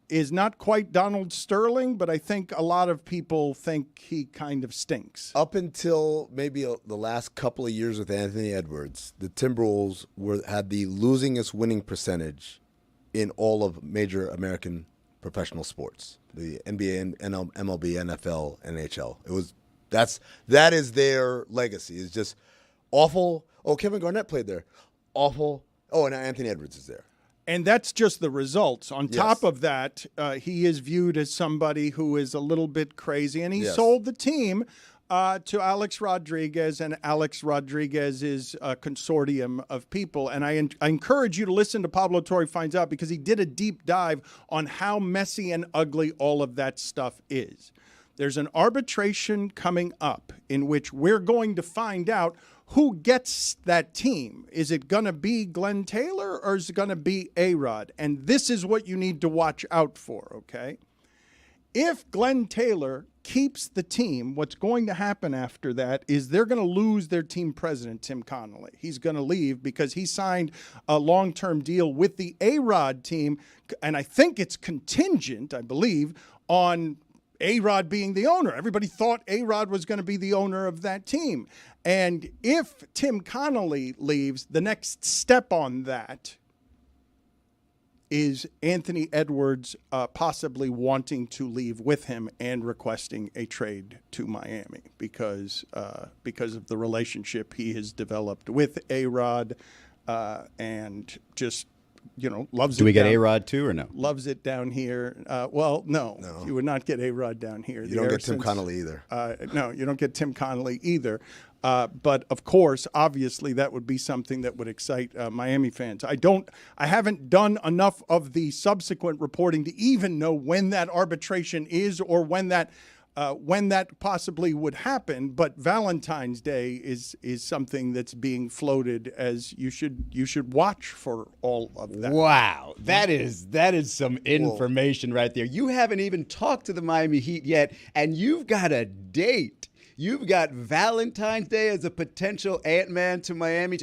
is not quite Donald Sterling, but I think a lot of people think he kind of stinks. Up until maybe the last couple of years with Anthony Edwards, the Timberwolves had the losingest winning percentage in all of major American professional sports. The NBA, MLB, NFL, NHL. That is their legacy. It's just awful. Oh, Kevin Garnett played there. Awful. Oh, and Anthony Edwards is there. And that's just the results. On top of that, he is viewed as somebody who is a little bit crazy, and he sold the team to Alex Rodriguez and Alex Rodriguez's consortium of people. And I encourage you to listen to Pablo Torre Finds Out because he did a deep dive on how messy and ugly all of that stuff is. There's an arbitration coming up in which we're going to find out who gets that team. Is it going to be Glenn Taylor or is it going to be A-Rod? And this is what you need to watch out for, okay? If Glenn Taylor keeps the team, what's going to happen after that is they're going to lose their team president, Tim Connolly. He's going to leave because he signed a long-term deal with the A-Rod team, and I think it's contingent, I believe, on A-Rod being the owner. Everybody thought A-Rod was going to be the owner of that team. And if Tim Connolly leaves, the next step on that is Anthony Edwards possibly wanting to leave with him and requesting a trade to Miami because of the relationship he has developed with A-Rod and just loves it. Do we get down- A-Rod too or no? Loves it down here. No, you would not get A-Rod down here. You don't get Tim Connolly either. No, you don't get Tim Connolly either. But of course, obviously, that would be something that would excite Miami fans. I haven't done enough of the subsequent reporting to even know when that arbitration is or when that possibly would happen. But Valentine's Day is something that's being floated as you should watch for all of that. Wow, that is some information right there. You haven't even talked to the Miami Heat yet, and you've got a date. You've got Valentine's Day as a potential Ant-Man to Miami.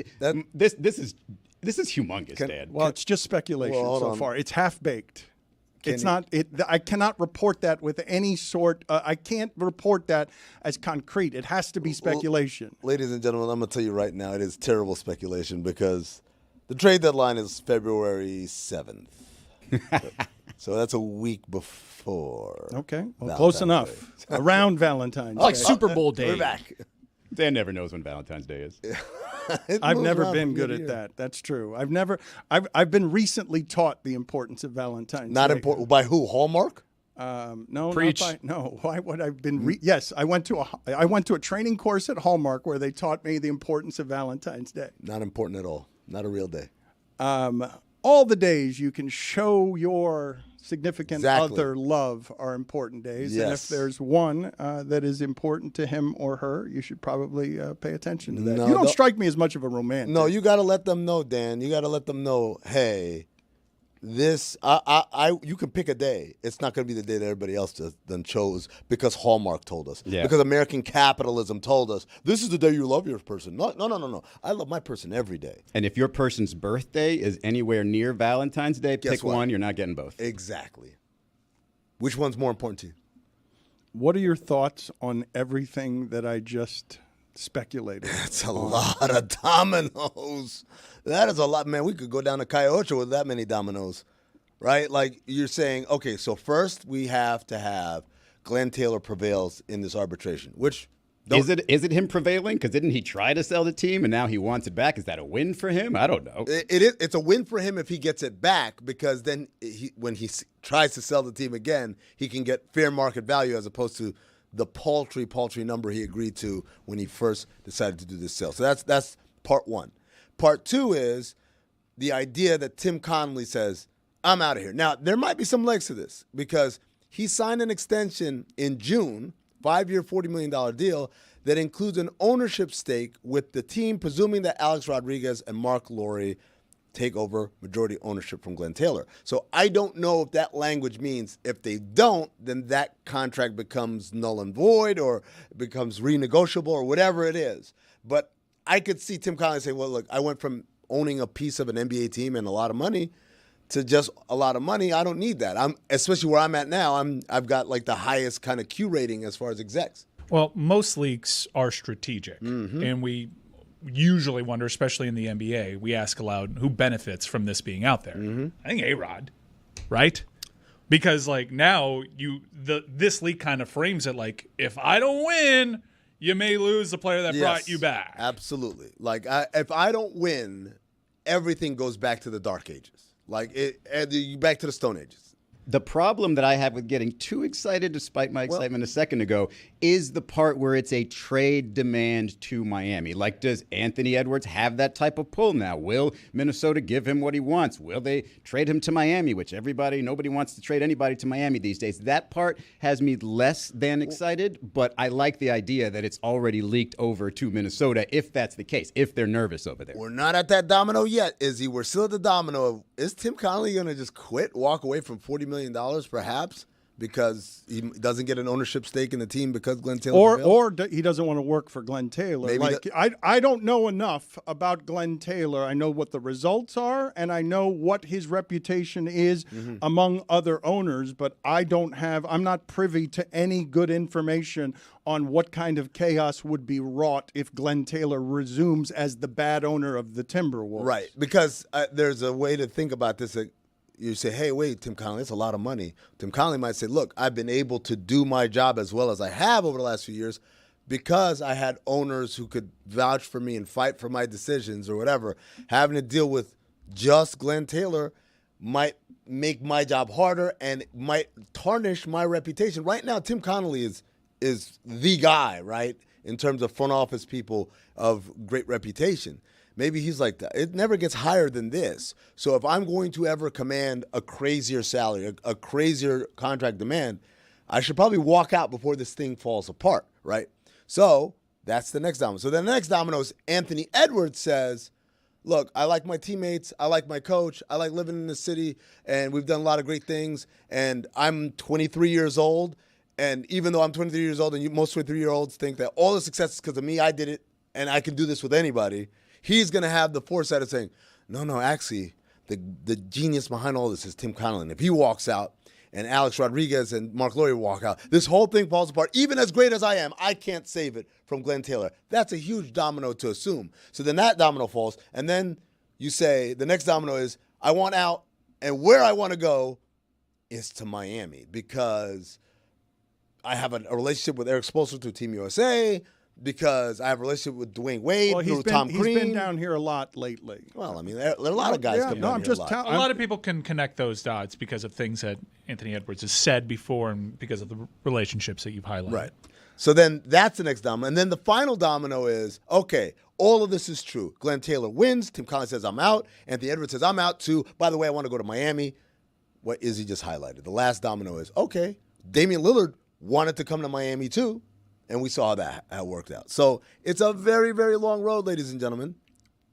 This is humongous, Dan. Well, it's just speculation so far. It's half-baked. I cannot report that with any sort. I can't report that as concrete. It has to be speculation. Ladies and gentlemen, I'm going to tell you right now, it is terrible speculation because the trade deadline is February 7th. So that's a week before. Okay, well, close enough. Around Valentine's Day. Like Super Bowl day. We're back. Dan never knows when Valentine's Day is. I've never been good at that. That's true. I've been recently taught the importance of Valentine's Not Day. important by who? Hallmark? No, Preach. Why would I've been? Yes, I went to a training course at Hallmark where they taught me the importance of Valentine's Day. Not important at all. Not a real day. All the days you can show your significant other love are important days. Yes. And if there's one that is important to him or her, you should probably pay attention to that. No, you don't strike me as much of a romantic. No, you got to let them know, Dan. You got to let them know, hey, this, you can pick a day. It's not going to be the day that everybody else then chose because Hallmark told us. Yeah. Because American capitalism told us, this is the day you love your person. No. I love my person every day. And if your person's birthday is anywhere near Valentine's Day, pick one. You're not getting both. Exactly. Which one's more important to you? What are your thoughts on everything that I just speculated? That's a lot of dominoes. That is a lot, man. We could go down to Cayocho with that many dominoes, right? Like you're saying, okay, so first we have to have Glenn Taylor prevails in this arbitration, which is it him prevailing? Because didn't he try to sell the team and now he wants it back? Is that a win for him? I don't know. It's a win for him if he gets it back because then when he tries to sell the team again, he can get fair market value as opposed to the paltry number he agreed to when he first decided to do this sale. So that's part one. Part two is the idea that Tim Connolly says, I'm out of here. Now, there might be some legs to this because he signed an extension in June, 5-year, $40 million deal that includes an ownership stake with the team, presuming that Alex Rodriguez and Mark Lowry take over majority ownership from Glenn Taylor. So I don't know if that language means if they don't, then that contract becomes null and void or becomes renegotiable or whatever it is. But I could see Tim Connolly say, well, look, I went from owning a piece of an NBA team and a lot of money to just a lot of money. I don't need that. Especially where I'm at now, I've got like the highest kind of Q rating as far as execs. Well, most leaks are strategic, and we usually wonder, especially in the NBA, we ask aloud, who benefits from this being out there? I think A-Rod, right? Because like now this leak kind of frames it like, if I don't win, you may lose the player that brought you back. Absolutely. Like if I don't win, everything goes back to the dark ages. Like back to the Stone Ages. The problem that I have with getting too excited, despite my excitement a second ago, is the part where it's a trade demand to Miami. Like, does Anthony Edwards have that type of pull now? Will Minnesota give him what he wants? Will they trade him to Miami, which nobody wants to trade anybody to Miami these days. That part has me less than excited, but I like the idea that it's already leaked over to Minnesota, if that's the case, if they're nervous over there. We're not at that domino yet, Izzy. We're still at the domino of, is Tim Connolly going to just quit, walk away from $40 million perhaps because he doesn't get an ownership stake in the team because Glenn Taylor or he doesn't want to work for Glenn Taylor. Maybe I don't know enough about Glenn Taylor. I know what the results are and I know what his reputation is among other owners, but I'm not privy to any good information on what kind of chaos would be wrought if Glenn Taylor resumes as the bad owner of the Timberwolves. Right, because there's a way to think about this. you say, hey, wait, Tim Connelly, that's a lot of money. Tim Connelly might say, look, I've been able to do my job as well as I have over the last few years because I had owners who could vouch for me and fight for my decisions or whatever. Having to deal with just Glenn Taylor might make my job harder and might tarnish my reputation. Right now, Tim Connelly is the guy, right, in terms of front office people of great reputation. Maybe he's like that. It never gets higher than this. So if I'm going to ever command a crazier salary, a crazier contract demand, I should probably walk out before this thing falls apart, right? So that's the next domino. So the next domino is Anthony Edwards says, look, I like my teammates. I like my coach. I like living in the city, and we've done a lot of great things. And I'm 23 years old, and even though I'm 23 years old, and most 23-year-olds think that all the success is because of me, I did it, and I can do this with anybody, he's going to have the foresight of saying, no, actually, the genius behind all this is Tim Connelly. And if he walks out, and Alex Rodriguez and Mark Laurie walk out, this whole thing falls apart. Even as great as I am, I can't save it from Glenn Taylor. That's a huge domino to assume. So then that domino falls, and then you say the next domino is I want out, and where I want to go is to Miami because I have a relationship with Eric Spoelstra through Team USA, because I have a relationship with Dwayne Wade through Tom Crean. He's been down here a lot lately. Well, I mean, there are a lot of guys come down here a lot. A lot of people can connect those dots because of things that Anthony Edwards has said before and because of the relationships that you've highlighted. Right. So then that's the next domino. And then the final domino is, okay, all of this is true. Glenn Taylor wins. Tim Connelly says, I'm out. Anthony Edwards says, I'm out too. By the way, I want to go to Miami. What Izzy just highlighted. The last domino is, okay, Damian Lillard wanted to come to Miami too. And we saw that worked out. So it's a very, very long road, ladies and gentlemen.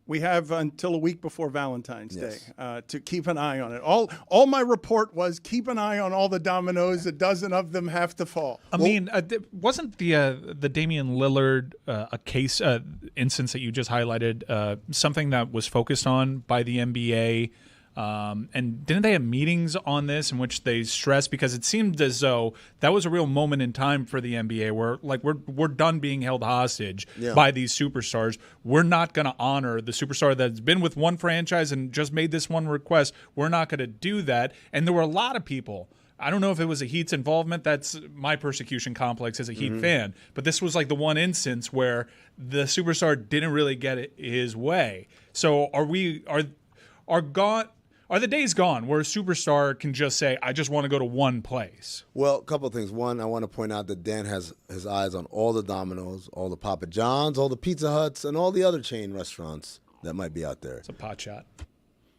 We have until a week before Valentine's Yes. Day to keep an eye on it. All my report was keep an eye on all the dominoes. A dozen of them have to fall. I mean, wasn't the Damian Lillard a case instance that you just highlighted something that was focused on by the NBA? And didn't they have meetings on this in which they stressed, because it seemed as though that was a real moment in time for the NBA where we're done being held hostage by these superstars. We're not going to honor the superstar that's been with one franchise and just made this one request. We're not going to do that. And there were a lot of people. I don't know if it was a Heat's involvement. That's my persecution complex as a Heat fan. But this was like the one instance where the superstar didn't really get it his way. So are the days gone where a superstar can just say, I just want to go to one place? Well, a couple of things. One, I want to point out that Dan has his eyes on all the Domino's, all the Papa John's, all the Pizza Huts, and all the other chain restaurants that might be out there. It's a pot shot.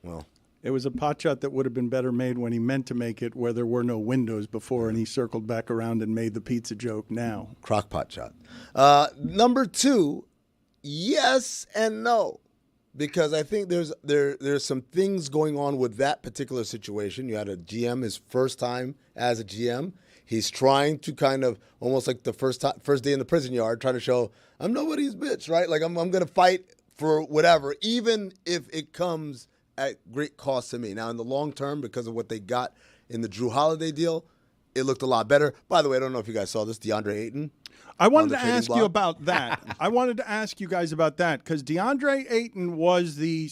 Well, it was a pot shot that would have been better made when he meant to make it, where there were no windows before, and he circled back around and made the pizza joke now. Crock pot shot. Number two, yes and no. Because I think there's some things going on with that particular situation. You had a GM, his first time as a GM. He's trying to kind of almost like the first day in the prison yard, trying to show I'm nobody's bitch, right? Like I'm going to fight for whatever, even if it comes at great cost to me. Now, in the long term, because of what they got in the Drew Holiday deal, it looked a lot better. By the way, I don't know if you guys saw this, DeAndre Ayton. I wanted to ask you about that. I wanted to ask you guys about that because DeAndre Ayton was the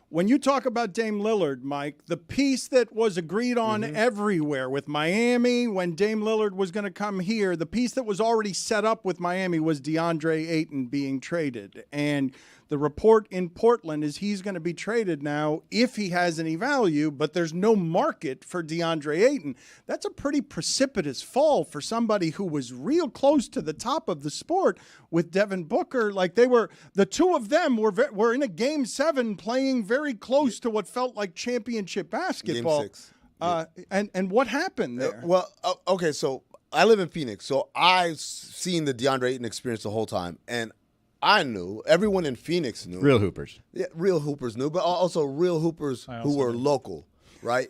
when you talk about Dame Lillard, Mike, the piece that was agreed on everywhere with Miami when Dame Lillard was going to come here, the piece that was already set up with Miami was DeAndre Ayton being traded. And the report in Portland is he's going to be traded now if he has any value, but there's no market for DeAndre Ayton. That's a pretty precipitous fall for somebody who was real close to the top of the sport with Devin Booker. Like the two of them were in a Game 7 playing very close to what felt like championship basketball. Game 6. And what happened there? Okay, so I live in Phoenix, so I've seen the DeAndre Ayton experience the whole time, and I knew, everyone in Phoenix knew. Real hoopers. Yeah, real hoopers knew, but also real hoopers who were local, right?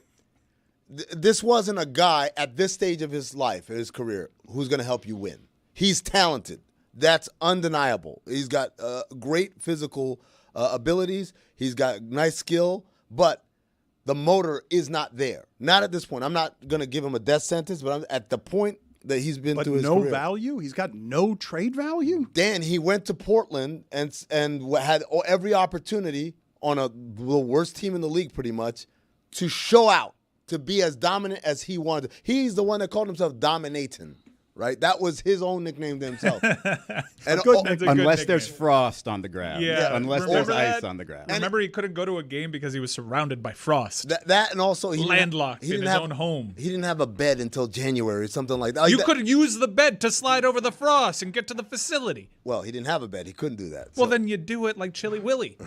This wasn't a guy at this stage of his life, his career, who's going to help you win. He's talented. That's undeniable. He's got great physical abilities. He's got nice skill, but the motor is not there. Not at this point. I'm not going to give him a death sentence, but I'm at the point that he's been through his career. But no value? He's got no trade value? Dan, he went to Portland and had every opportunity on the worst team in the league pretty much to show out, to be as dominant as he wanted. He's the one that called himself Dominatin'. Right, that was his own nickname to himself. Unless there's frost on the ground. Yeah, unless there's ice on the ground. Remember, he couldn't go to a game because he was surrounded by frost. That and also he landlocked in his own home. He didn't have a bed until January or something like that. You could use the bed to slide over the frost and get to the facility. Well, he didn't have a bed. He couldn't do that. Well, then you do it like Chili Willy.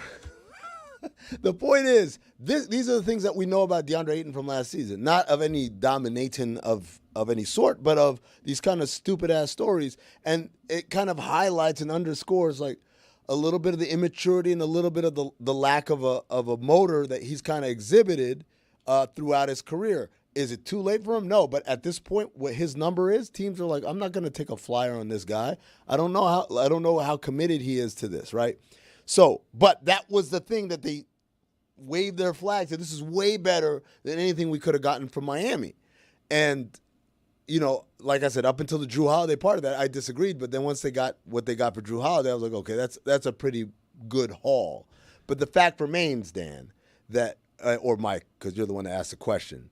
The point is, these are the things that we know about DeAndre Ayton from last season. Not of any dominating of any sort, but of these kind of stupid-ass stories. And it kind of highlights and underscores, like, a little bit of the immaturity and a little bit of the lack of a motor that he's kind of exhibited throughout his career. Is it too late for him? No, but at this point, what his number is, teams are like, I'm not going to take a flyer on this guy. I don't know how committed he is to this, right? So, but that was the thing that they waved their flag. That this is way better than anything we could have gotten from Miami. And, you know, like I said, up until the Drew Holiday part of that, I disagreed. But then once they got what they got for Drew Holiday, I was like, okay, that's a pretty good haul. But the fact remains, Dan, that or Mike, because you're the one that asked the question.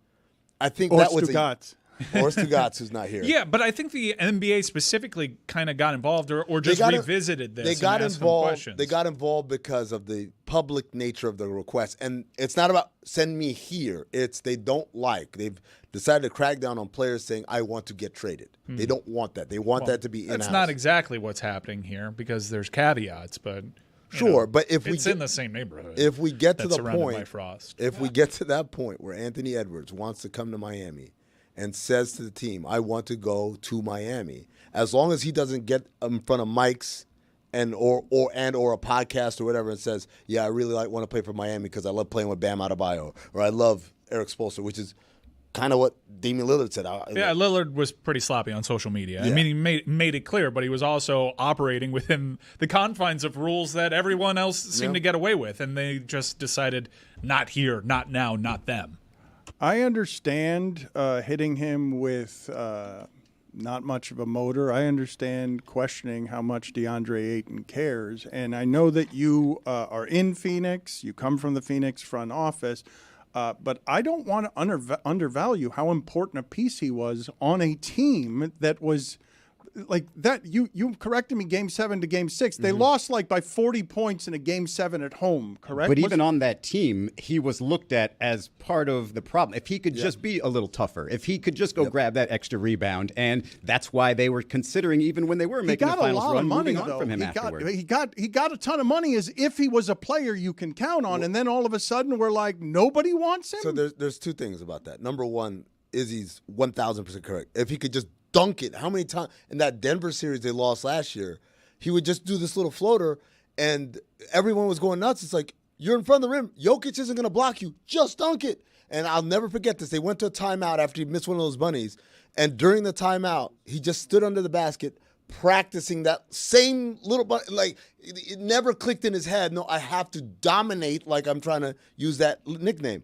I think or that was Stugotz. Or Stugotz, who's not here. Yeah, but I think the NBA specifically kind of got involved or just revisited this. They got and asked involved. questions. They got involved because of the public nature of the request, and it's not about send me here. It's they don't like. They've decided to crack down on players saying I want to get traded. They don't want that. They want that to be in-house. That's not exactly what's happening here because there's caveats, but. Sure, but if it's in the same neighborhood. If we get to the point, by frost. If we get to that point where Anthony Edwards wants to come to Miami and says to the team, I want to go to Miami, as long as he doesn't get in front of mics and or a podcast or whatever and says, yeah, I really want to play for Miami because I love playing with Bam Adebayo or I love Eric Spoelstra, which is kind of what Damian Lillard said. Yeah, Lillard was pretty sloppy on social media. Yeah. I mean, he made it clear, but he was also operating within the confines of rules that everyone else seemed to get away with, and they just decided not here, not now, not them. I understand hitting him with not much of a motor. I understand questioning how much DeAndre Ayton cares. And I know that you are in Phoenix. You come from the Phoenix front office. But I don't want to undervalue how important a piece he was on a team that was like that. You corrected me, Game 7 to Game 6. They lost like by 40 points in a Game 7 at home, correct? But even on that team, he was looked at as part of the problem. If he could just be a little tougher, if he could just go grab that extra rebound, and that's why they were considering, even when they were making the finals run, moving on from him afterward. He got a ton of money as if he was a player you can count on, and then all of a sudden we're like, nobody wants him? So there's two things about that. Number one, Izzy's 1,000% correct. If he could just dunk it. How many times in that Denver series they lost last year, he would just do this little floater and everyone was going nuts. It's like, you're in front of the rim. Jokic isn't going to block you. Just dunk it. And I'll never forget this. They went to a timeout after he missed one of those bunnies. And during the timeout, he just stood under the basket practicing that same little bunny. Like, it never clicked in his head. No, I have to dominate like I'm trying to use that nickname.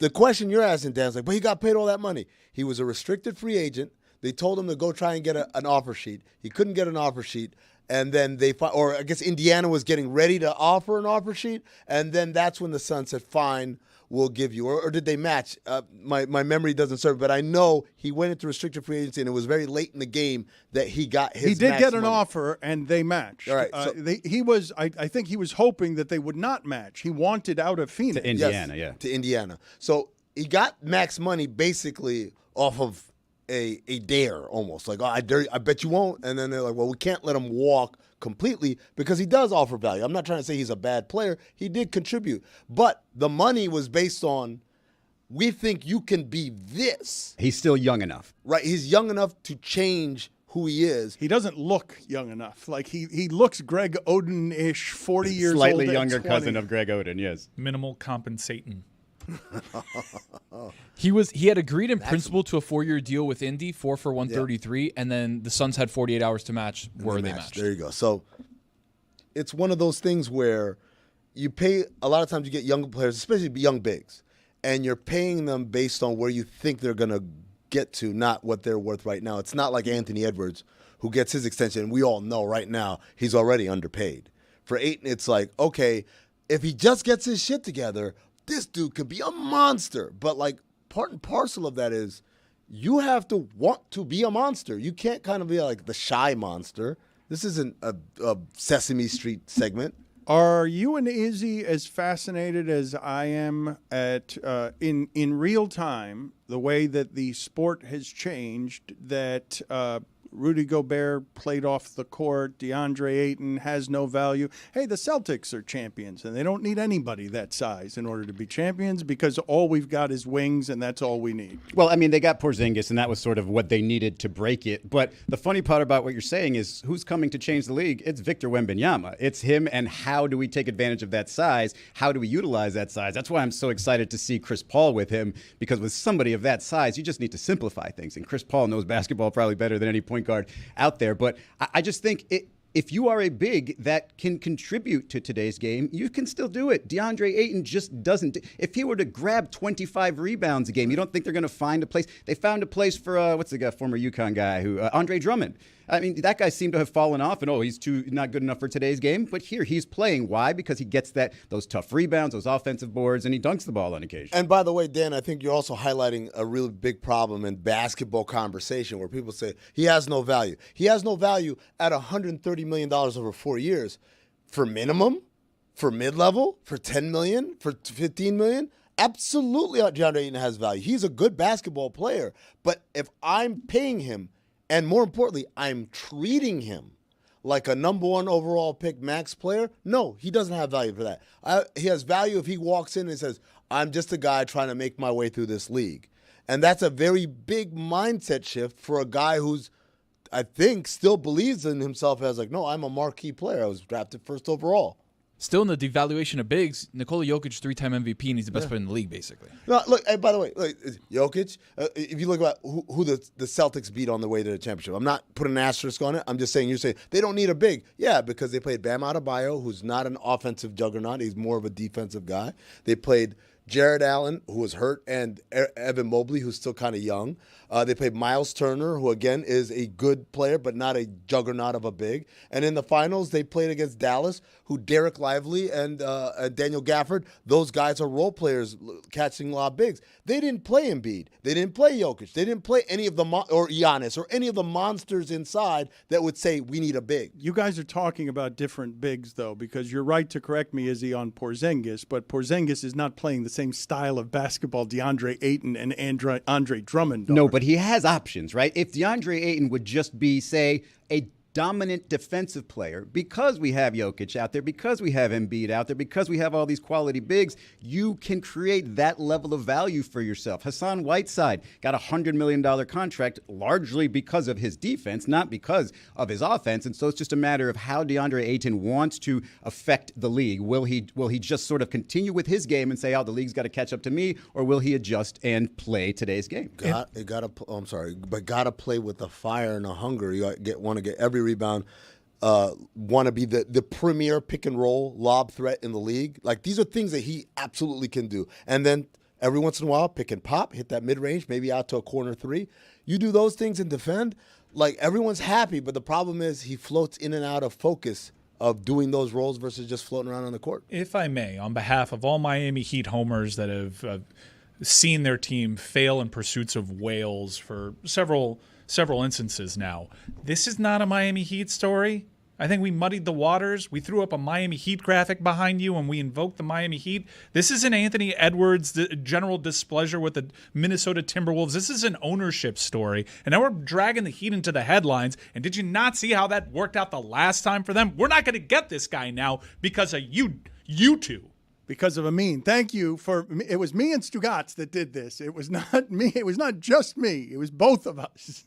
The question you're asking, Dan, is like, but he got paid all that money. He was a restricted free agent. They told him to go try and get an offer sheet. He couldn't get an offer sheet. And then I guess Indiana was getting ready to offer an offer sheet. And then that's when the Suns said, fine, we'll give you. Or did they match? My memory doesn't serve, but I know he went into restricted free agency and it was very late in the game that he got his He did get an money. offer and they matched. All right. I think he was hoping that they would not match. He wanted out of Phoenix. To Indiana, To Indiana. So he got max money basically off of a dare almost. Like, oh, I bet you won't. And then they're like, well, we can't let him walk completely because he does offer value. I'm not trying to say he's a bad player. He did contribute. But the money was based on, we think you can be this. He's still young enough. Right. He's young enough to change who he is. He doesn't look young enough. Like he looks Greg Oden-ish, 40 years old. Slightly younger cousin of Greg Oden, yes. Minimal compensating. He had agreed in principle to a 4-year deal with Indy, 4 for 133, and then the Suns had 48 hours to match where they matched. There you go. So it's one of those things where you pay, a lot of times you get young players, especially young bigs, and you're paying them based on where you think they're going to get to, not what they're worth right now. It's not like Anthony Edwards, who gets his extension, and we all know right now he's already underpaid. For Ayton, it's like, okay, if he just gets his shit together, this dude could be a monster. But like part and parcel of that is you have to want to be a monster. You can't kind of be like the shy monster. This isn't a Sesame Street segment. Are you and Izzy as fascinated as I am at in real time the way that the sport has changed, that Rudy Gobert played off the court, DeAndre Ayton has no value? Hey, the Celtics are champions, and they don't need anybody that size in order to be champions because all we've got is wings, and that's all we need. Well, I mean, they got Porzingis, and that was sort of what they needed to break it. But the funny part about what you're saying is who's coming to change the league? It's Victor Wembanyama. It's him, and how do we take advantage of that size? How do we utilize that size? That's why I'm so excited to see Chris Paul with him, because with somebody of that size, you just need to simplify things. And Chris Paul knows basketball probably better than any point guard out there. But I just think if you are a big that can contribute to today's game, you can still do it. DeAndre Ayton just doesn't. If he were to grab 25 rebounds a game, you don't think they're going to find a place? They found a place for, what's the guy, former UConn guy, who Andre Drummond. I mean, that guy seemed to have fallen off, and he's not good enough for today's game. But here, he's playing. Why? Because he gets those tough rebounds, those offensive boards, and he dunks the ball on occasion. And by the way, Dan, I think you're also highlighting a really big problem in basketball conversation where people say he has no value. He has no value at $130 million over 4 years. For minimum, for mid-level, for $10 million, for $15 million, absolutely DeAndre Ayton has value. He's a good basketball player. But if I'm paying him, and more importantly, I'm treating him like a number 1 overall pick max player, no, he doesn't have value for that. He has value if he walks in and says, I'm just a guy trying to make my way through this league. And that's a very big mindset shift for a guy who's, I think, still believes in himself as like, no, I'm a marquee player. I was drafted first overall. Still in the devaluation of bigs, Nikola Jokic, 3-time MVP, and he's the best player in the league, basically. No, look, and by the way, Jokic, if you look at who the Celtics beat on the way to the championship, I'm not putting an asterisk on it. I'm just saying, you're saying they don't need a big. Yeah, because they played Bam Adebayo, who's not an offensive juggernaut. He's more of a defensive guy. They played Jared Allen, who was hurt, and Evan Mobley, who's still kind of young. They played Miles Turner, who, again, is a good player, but not a juggernaut of a big. And in the finals, they played against Dallas, who Derek Lively and Daniel Gafford, those guys are role players catching lob bigs. They didn't play Embiid. They didn't play Jokic. They didn't play any of the or Giannis or any of the monsters inside that would say we need a big. You guys are talking about different bigs, though, because you're right to correct me, Izzy, on Porzingis, but Porzingis is not playing the same style of basketball DeAndre Ayton and Andre Drummond are. No, but he has options, right? If DeAndre Ayton would just be, say, a dominant defensive player, because we have Jokic out there, because we have Embiid out there, because we have all these quality bigs, you can create that level of value for yourself. Hassan Whiteside got a $100 million contract largely because of his defense, not because of his offense. And so it's just a matter of how DeAndre Ayton wants to affect the league. Will he just sort of continue with his game and say, the league's got to catch up to me, or will he adjust and play today's game? Got to play with a fire and a hunger. You want to get every rebound, want to be the premier pick and roll lob threat in the league. Like, these are things that he absolutely can do. And then every once in a while, pick and pop, hit that mid-range, maybe out to a corner 3. You do those things and defend, like, everyone's happy. But the problem is he floats in and out of focus of doing those roles versus just floating around on the court. If I may, on behalf of all Miami Heat homers that have seen their team fail in pursuits of whales for several instances now, this is not a Miami Heat story. I think we muddied the waters. We threw up a Miami Heat graphic behind you and we invoked the Miami Heat. This isn't Anthony Edwards' general displeasure with the Minnesota Timberwolves. This is an ownership story. And now we're dragging the Heat into the headlines. And did you not see how that worked out the last time for them? We're not going to get this guy now because of you two. Because of a mean. Thank you for. It was me and Stugotz that did this. It was not me. It was not just me. It was both of us.